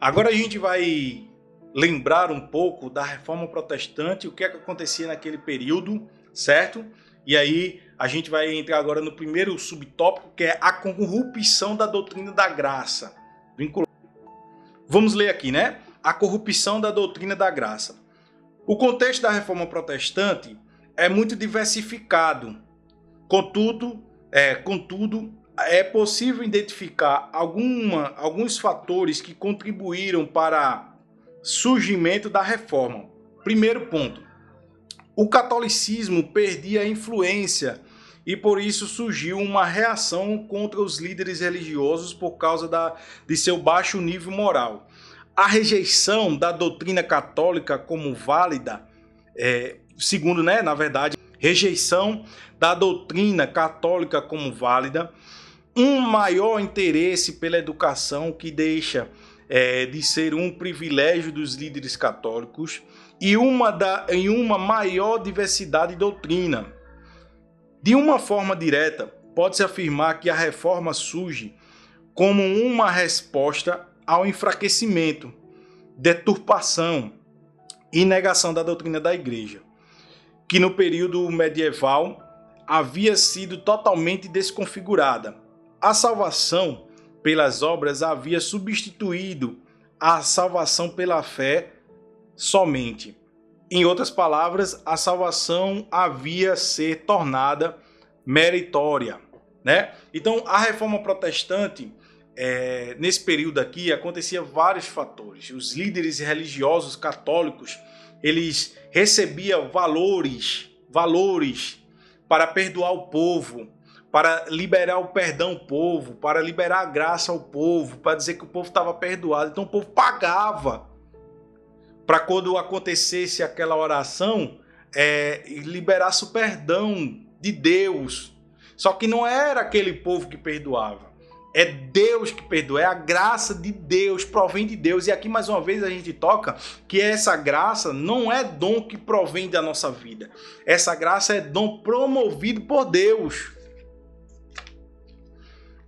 Agora a gente vai lembrar um pouco da Reforma Protestante, o que acontecia naquele período, certo? E aí a gente vai entrar agora no primeiro subtópico, que é a corrupção da doutrina da graça. Vamos ler aqui, né? A corrupção da doutrina da graça. O contexto da Reforma Protestante é muito diversificado. Contudo, é possível identificar alguns fatores que contribuíram para o surgimento da reforma. Primeiro ponto, o catolicismo perdia a influência e por isso surgiu uma reação contra os líderes religiosos por causa de seu baixo nível moral. A rejeição da doutrina católica como válida, segundo, na verdade, rejeição da doutrina católica como válida, um maior interesse pela educação que deixa de ser um privilégio dos líderes católicos e uma maior diversidade de doutrina. De uma forma direta, pode-se afirmar que a reforma surge como uma resposta ao enfraquecimento, deturpação e negação da doutrina da Igreja, que no período medieval havia sido totalmente desconfigurada. A salvação pelas obras havia substituído a salvação pela fé somente. Em outras palavras, a salvação havia ser tornada meritória, Então, a reforma protestante, nesse período aqui, acontecia vários fatores. Os líderes religiosos católicos, eles recebiam valores para perdoar o povo, para liberar o perdão ao povo, para liberar a graça ao povo, para dizer que o povo estava perdoado. Então o povo pagava para quando acontecesse aquela oração, liberasse o perdão de Deus. Só que não era aquele povo que perdoava. É Deus que perdoa, é a graça de Deus, provém de Deus. E aqui mais uma vez a gente toca que essa graça não é dom que provém da nossa vida. Essa graça é dom promovido por Deus.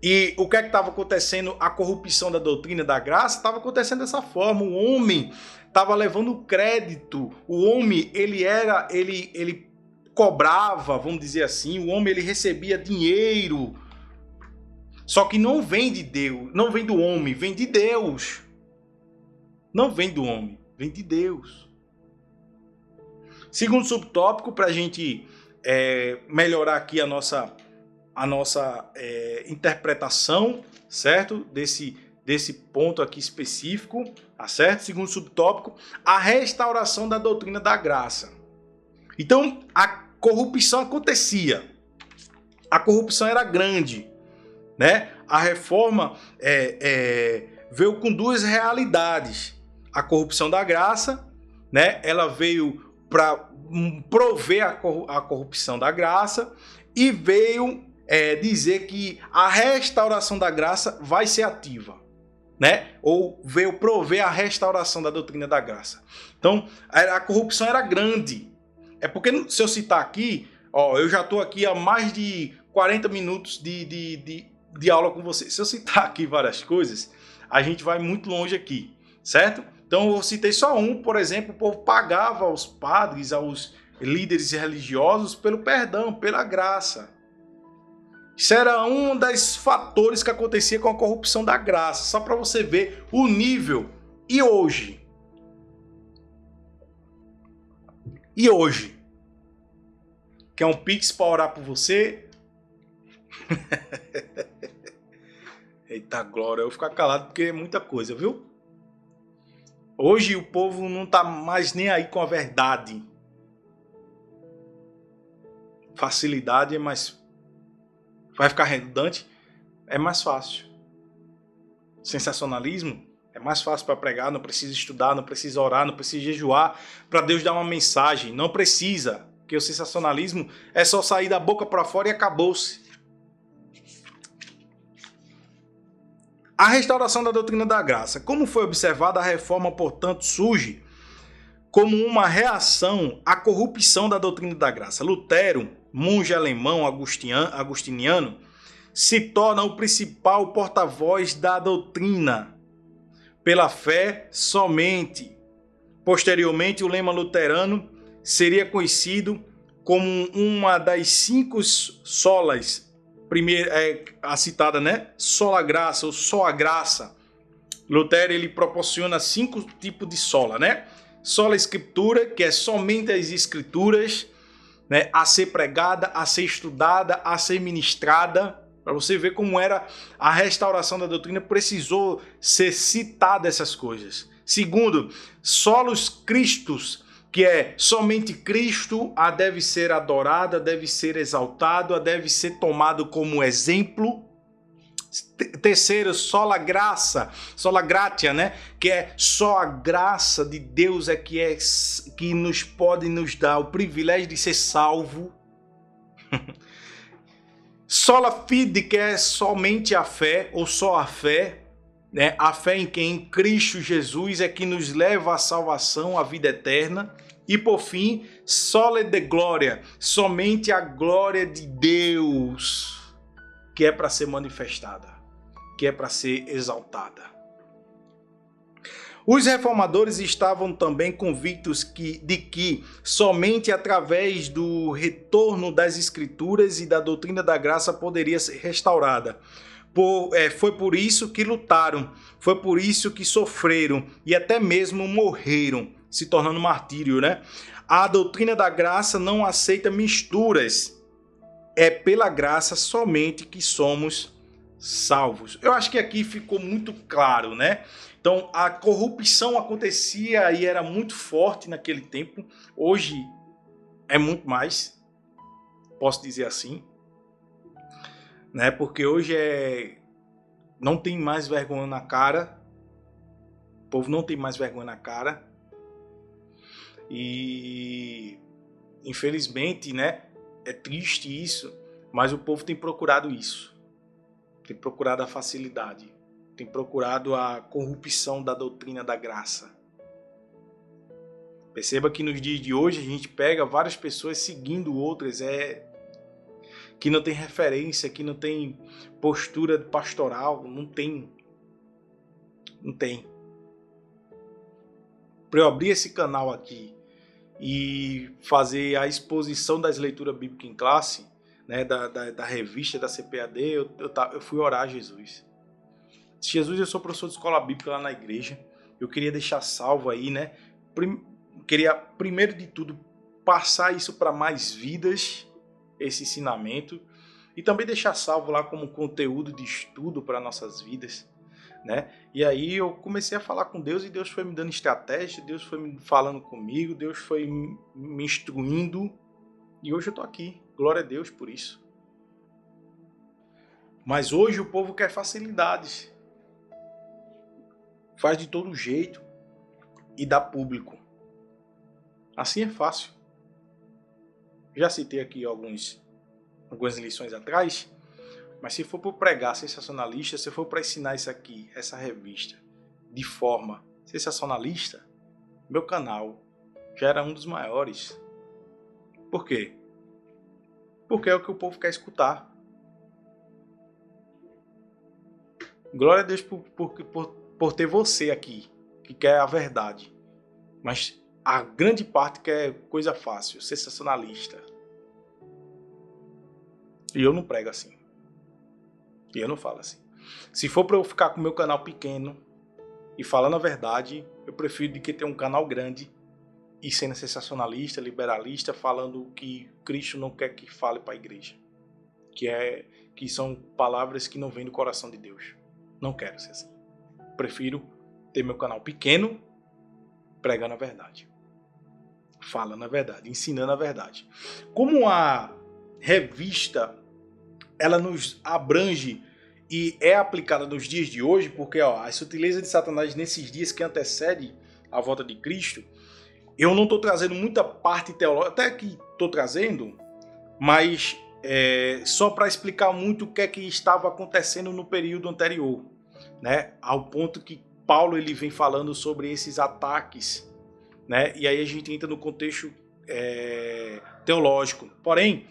E o que é que estava acontecendo? A corrupção da doutrina da graça estava acontecendo dessa forma. O homem estava levando crédito. O homem, ele cobrava, vamos dizer assim. O homem, ele recebia dinheiro. Só que não vem de Deus, não vem do homem, vem de Deus. Não vem do homem, vem de Deus. Segundo subtópico, para a gente melhorar aqui a nossa interpretação, certo? Desse ponto aqui específico, tá certo? Segundo subtópico, a restauração da doutrina da graça. Então, a corrupção acontecia. A corrupção era grande, A reforma veio com duas realidades. A corrupção da graça, Ela veio para prover a corrupção da graça e veio dizer que a restauração da graça vai ser ativa, Ou veio prover a restauração da doutrina da graça. Então, a corrupção era grande. É porque, se eu citar aqui, eu já estou aqui há mais de 40 minutos de aula com vocês. Se eu citar aqui várias coisas, a gente vai muito longe aqui, certo? Então, eu citei só um, por exemplo, o povo pagava aos padres, aos líderes religiosos pelo perdão, pela graça. Isso era um dos fatores que acontecia com a corrupção da graça, só para você ver o nível. E hoje? E hoje? Quer um pix para orar por você? Eita glória, eu vou ficar calado porque é muita coisa, viu? Hoje o povo não tá mais nem aí com a verdade. Facilidade é mais... Vai ficar redundante? É mais fácil. Sensacionalismo? É mais fácil para pregar, não precisa estudar, não precisa orar, não precisa jejuar para Deus dar uma mensagem. Não precisa, porque o sensacionalismo é só sair da boca para fora e acabou-se. A restauração da doutrina da graça. Como foi observado, a reforma, portanto, surge como uma reação à corrupção da doutrina da graça. Lutero, monge alemão agustiniano, se torna o principal porta-voz da doutrina pela fé somente. Posteriormente, o lema luterano seria conhecido como uma das 5 solas. Primeiro, a citada, sola graça ou só a graça. Lutero, ele proporciona 5 tipos de sola, Sola escritura, que é somente as escrituras, né, a ser pregada, a ser estudada, a ser ministrada. Para você ver como era a restauração da doutrina, precisou ser citada essas coisas. Segundo, solos Cristos, que é somente Cristo, a deve ser adorado, a deve ser exaltado, a deve ser tomado como exemplo. Terceiro, sola graça, sola gratia, né? Que é só a graça de Deus que nos pode nos dar o privilégio de ser salvo. Sola fide, que é somente a fé, ou só a fé, né? A fé em quem? Em Cristo Jesus é que nos leva à salvação, à vida eterna. E por fim, sola de glória, somente a glória de Deus, que é para ser manifestada, que é para ser exaltada. Os reformadores estavam também convictos de que somente através do retorno das Escrituras e da doutrina da graça poderia ser restaurada. Foi por isso que lutaram, foi por isso que sofreram e até mesmo morreram, se tornando martírio, né? A doutrina da graça não aceita misturas. É pela graça somente que somos salvos. Eu acho que aqui ficou muito claro, né? Então, a corrupção acontecia e era muito forte naquele tempo. Hoje é muito mais, posso dizer assim, né? Porque hoje não tem mais vergonha na cara. O povo não tem mais vergonha na cara. E infelizmente, né? É triste isso, mas o povo tem procurado isso. Tem procurado a facilidade. Tem procurado a corrupção da doutrina da graça. Perceba que nos dias de hoje a gente pega várias pessoas seguindo outras, que não tem referência, que não tem postura pastoral, não tem. Para eu abrir esse canal aqui e fazer a exposição das leituras bíblicas em classe, né, da revista da CPAD, eu fui orar a Jesus. Jesus, eu sou professor de escola bíblica lá na igreja. Eu queria deixar salvo aí, né? Queria, primeiro de tudo, passar isso para mais vidas, esse ensinamento. E também deixar salvo lá como conteúdo de estudo para nossas vidas, né? E aí eu comecei a falar com Deus e Deus foi me dando estratégia, Deus foi me falando comigo, Deus foi me instruindo. E hoje eu tô aqui. Glória a Deus por isso. Mas hoje o povo quer facilidades. Faz de todo jeito e dá público. Assim é fácil. Já citei aqui algumas lições atrás, mas se for para pregar sensacionalista, se for para ensinar isso aqui, essa revista, de forma sensacionalista, meu canal já era um dos maiores. Por quê? Porque é o que o povo quer escutar. Glória a Deus por ter você aqui, que quer a verdade. Mas a grande parte quer coisa fácil, sensacionalista. E eu não prego assim. E eu não falo assim. Se for para eu ficar com o meu canal pequeno e falando a verdade, eu prefiro de que ter um canal grande e sendo sensacionalista, liberalista, falando o que Cristo não quer que fale para a igreja. Que são palavras que não vêm do coração de Deus. Não quero ser assim. Prefiro ter meu canal pequeno, pregando a verdade. Falando a verdade, ensinando a verdade. Como a revista, ela nos abrange e é aplicada nos dias de hoje, porque a sutileza de Satanás nesses dias que antecede a volta de Cristo, eu não estou trazendo muita parte teológica, até que estou trazendo, mas só para explicar muito o que é que estava acontecendo no período anterior, né? Ao ponto que Paulo ele vem falando sobre esses ataques, né? E aí a gente entra no contexto teológico. Porém,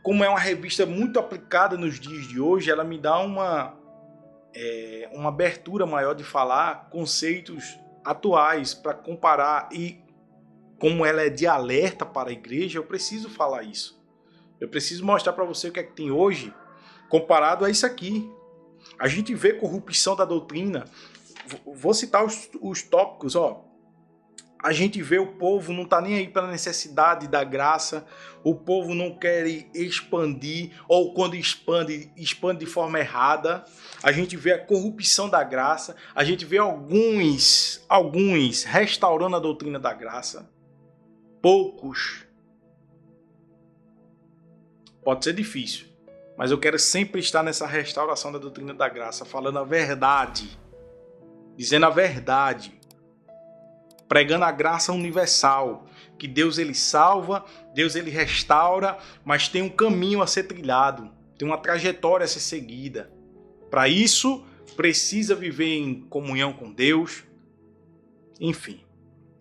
como é uma revista muito aplicada nos dias de hoje, ela me dá uma abertura maior de falar conceitos atuais para comparar, e como ela é de alerta para a igreja, eu preciso falar isso. Eu preciso mostrar para você o que é que tem hoje comparado a isso aqui. A gente vê corrupção da doutrina. Vou citar os tópicos, A gente vê o povo não está nem aí pela necessidade da graça, o povo não quer expandir, ou quando expande de forma errada. A gente vê a corrupção da graça, a gente vê alguns restaurando a doutrina da graça, poucos. Pode ser difícil, mas eu quero sempre estar nessa restauração da doutrina da graça, falando a verdade, dizendo a verdade, pregando a graça universal, que Deus ele salva, Deus ele restaura, mas tem um caminho a ser trilhado, tem uma trajetória a ser seguida. Para isso, precisa viver em comunhão com Deus, enfim,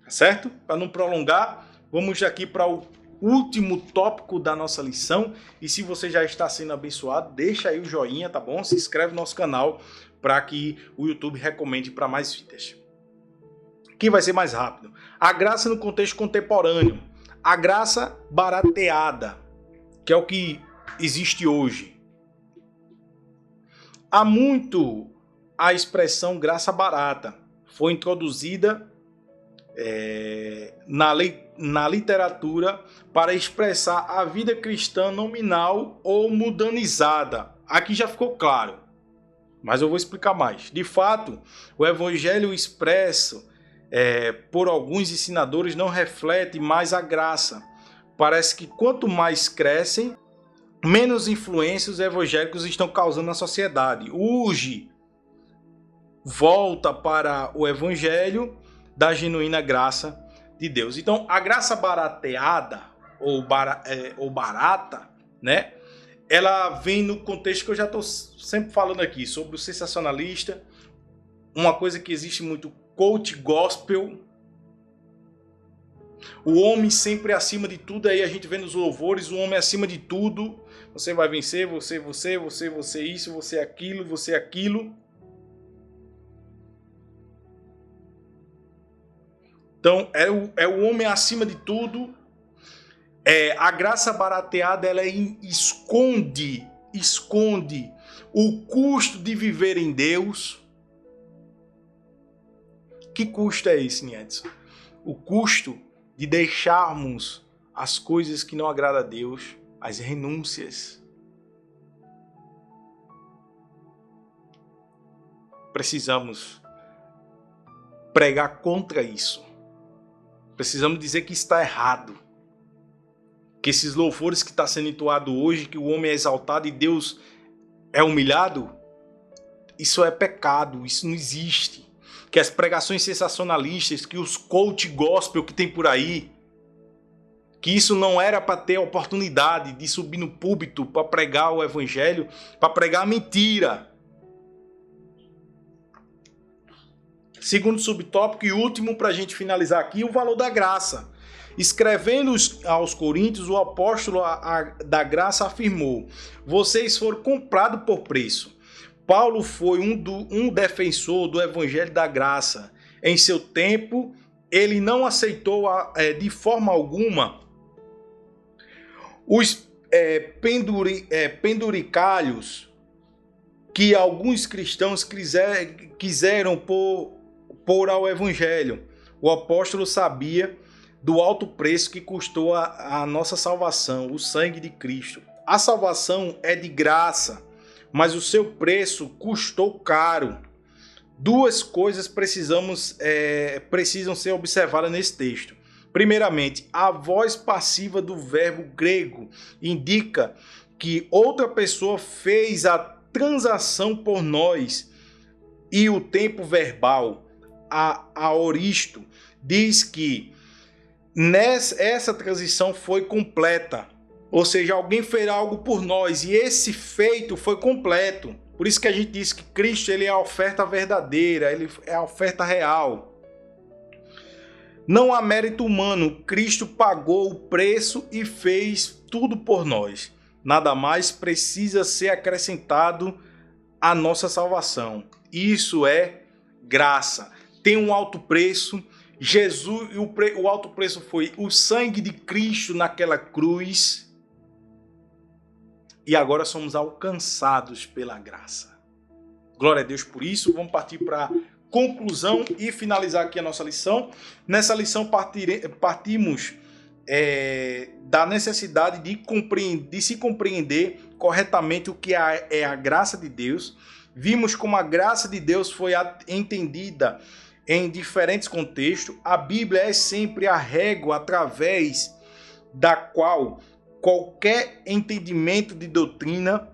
tá certo? Para não prolongar, vamos aqui para o último tópico da nossa lição, e se você já está sendo abençoado, deixa aí o joinha, tá bom? Se inscreve no nosso canal para que o YouTube recomende para mais vídeos. Que vai ser mais rápido. A graça no contexto contemporâneo. A graça barateada, que é o que existe hoje. Há muito a expressão graça barata. Foi introduzida na literatura para expressar a vida cristã nominal ou mundanizada. Aqui já ficou claro, mas eu vou explicar mais. De fato, o evangelho expresso por alguns ensinadores não reflete mais a graça. Parece que quanto mais crescem, menos influência os evangélicos estão causando na sociedade. Hoje, volta para o evangelho da genuína graça de Deus. Então, a graça barateada ou barata, né? Ela vem no contexto que eu já estou sempre falando aqui, sobre o sensacionalista, uma coisa que existe muito, coach gospel, o homem sempre acima de tudo. Aí a gente vê nos louvores, o homem acima de tudo, você vai vencer, você isso, você aquilo. Então é o homem acima de tudo. A graça barateada, ela esconde o custo de viver em Deus. Que custo é esse, Edson? O custo de deixarmos as coisas que não agradam a Deus, as renúncias. Precisamos pregar contra isso. Precisamos dizer que está errado. Que esses louvores que está sendo entoado hoje, que o homem é exaltado e Deus é humilhado, isso é pecado, isso não existe. Que as pregações sensacionalistas, que os coach gospel que tem por aí, que isso não era para ter a oportunidade de subir no púlpito para pregar o evangelho, para pregar a mentira. Segundo subtópico e último para a gente finalizar aqui, o valor da graça. Escrevendo aos Coríntios, o apóstolo da graça afirmou: vocês foram comprados por preço. Paulo foi um defensor do evangelho da graça. Em seu tempo, ele não aceitou de forma alguma os penduricalhos que alguns cristãos quiseram pôr ao evangelho. O apóstolo sabia do alto preço que custou a nossa salvação, o sangue de Cristo. A salvação é de graça, mas o seu preço custou caro. Duas coisas precisam ser observadas nesse texto. Primeiramente, a voz passiva do verbo grego indica que outra pessoa fez a transação por nós, e o tempo verbal, a aoristo, diz que essa transição foi completa. Ou seja, alguém fez algo por nós e esse feito foi completo. Por isso que a gente diz que Cristo ele é a oferta verdadeira, ele é a oferta real. Não há mérito humano, Cristo pagou o preço e fez tudo por nós. Nada mais precisa ser acrescentado à nossa salvação. Isso é graça. Tem um alto preço. Jesus, o alto preço foi o sangue de Cristo naquela cruz. E agora somos alcançados pela graça. Glória a Deus por isso. Vamos partir para a conclusão e finalizar aqui a nossa lição. Nessa lição partimos da necessidade de se compreender corretamente o que é a graça de Deus. Vimos como a graça de Deus foi entendida em diferentes contextos. A Bíblia é sempre a régua através da qual qualquer entendimento de doutrina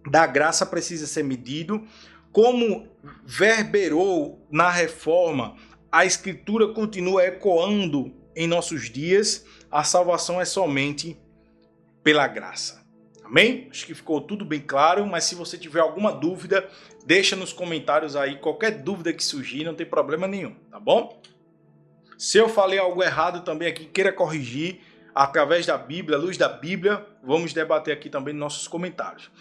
da graça precisa ser medido. Como verberou na Reforma, a Escritura continua ecoando em nossos dias. A salvação é somente pela graça. Amém? Acho que ficou tudo bem claro, mas se você tiver alguma dúvida, deixa nos comentários aí, qualquer dúvida que surgir, não tem problema nenhum, tá bom? Se eu falei algo errado também aqui, queira corrigir através da Bíblia, à luz da Bíblia, vamos debater aqui também nos nossos comentários.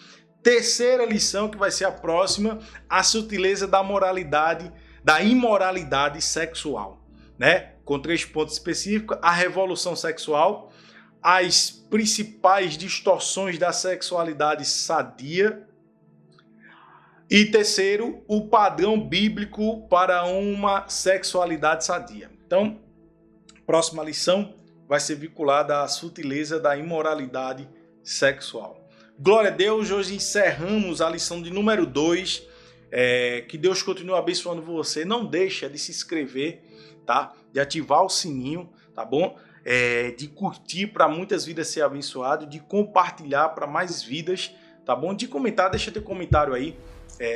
Terceira lição, que vai ser a próxima, a sutileza da moralidade, da imoralidade sexual, né? Com 3 pontos específicos: a revolução sexual, as principais distorções da sexualidade sadia e terceiro, o padrão bíblico para uma sexualidade sadia. Então, próxima lição vai ser vinculada à sutileza da imoralidade sexual. Glória a Deus, hoje encerramos a lição de número 2. Que Deus continue abençoando você. Não deixa de se inscrever, tá? De ativar o sininho, tá bom? De curtir para muitas vidas ser abençoado, de compartilhar para mais vidas, tá bom? De comentar, deixa teu comentário aí,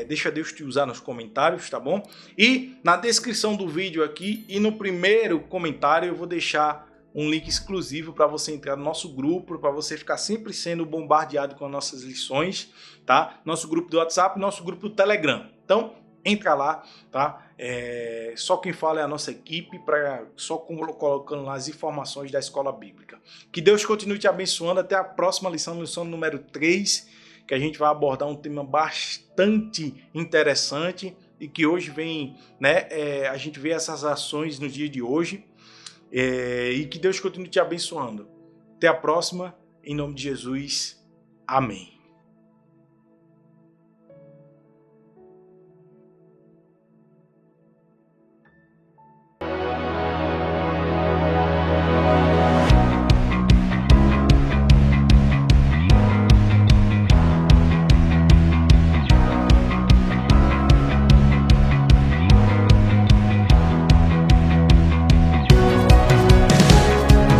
deixa Deus te usar nos comentários, tá bom? E na descrição do vídeo aqui e no primeiro comentário eu vou deixar um link exclusivo para você entrar no nosso grupo, para você ficar sempre sendo bombardeado com as nossas lições, tá? Nosso grupo do WhatsApp, nosso grupo do Telegram. Então, entra lá, tá? Só quem fala é a nossa equipe, só colocando lá as informações da Escola Bíblica. Que Deus continue te abençoando. Até a próxima lição número 3, que a gente vai abordar um tema bastante interessante e que hoje vem, né? A gente vê essas ações no dia de hoje. E que Deus continue te abençoando. Até a próxima, em nome de Jesus. Amém.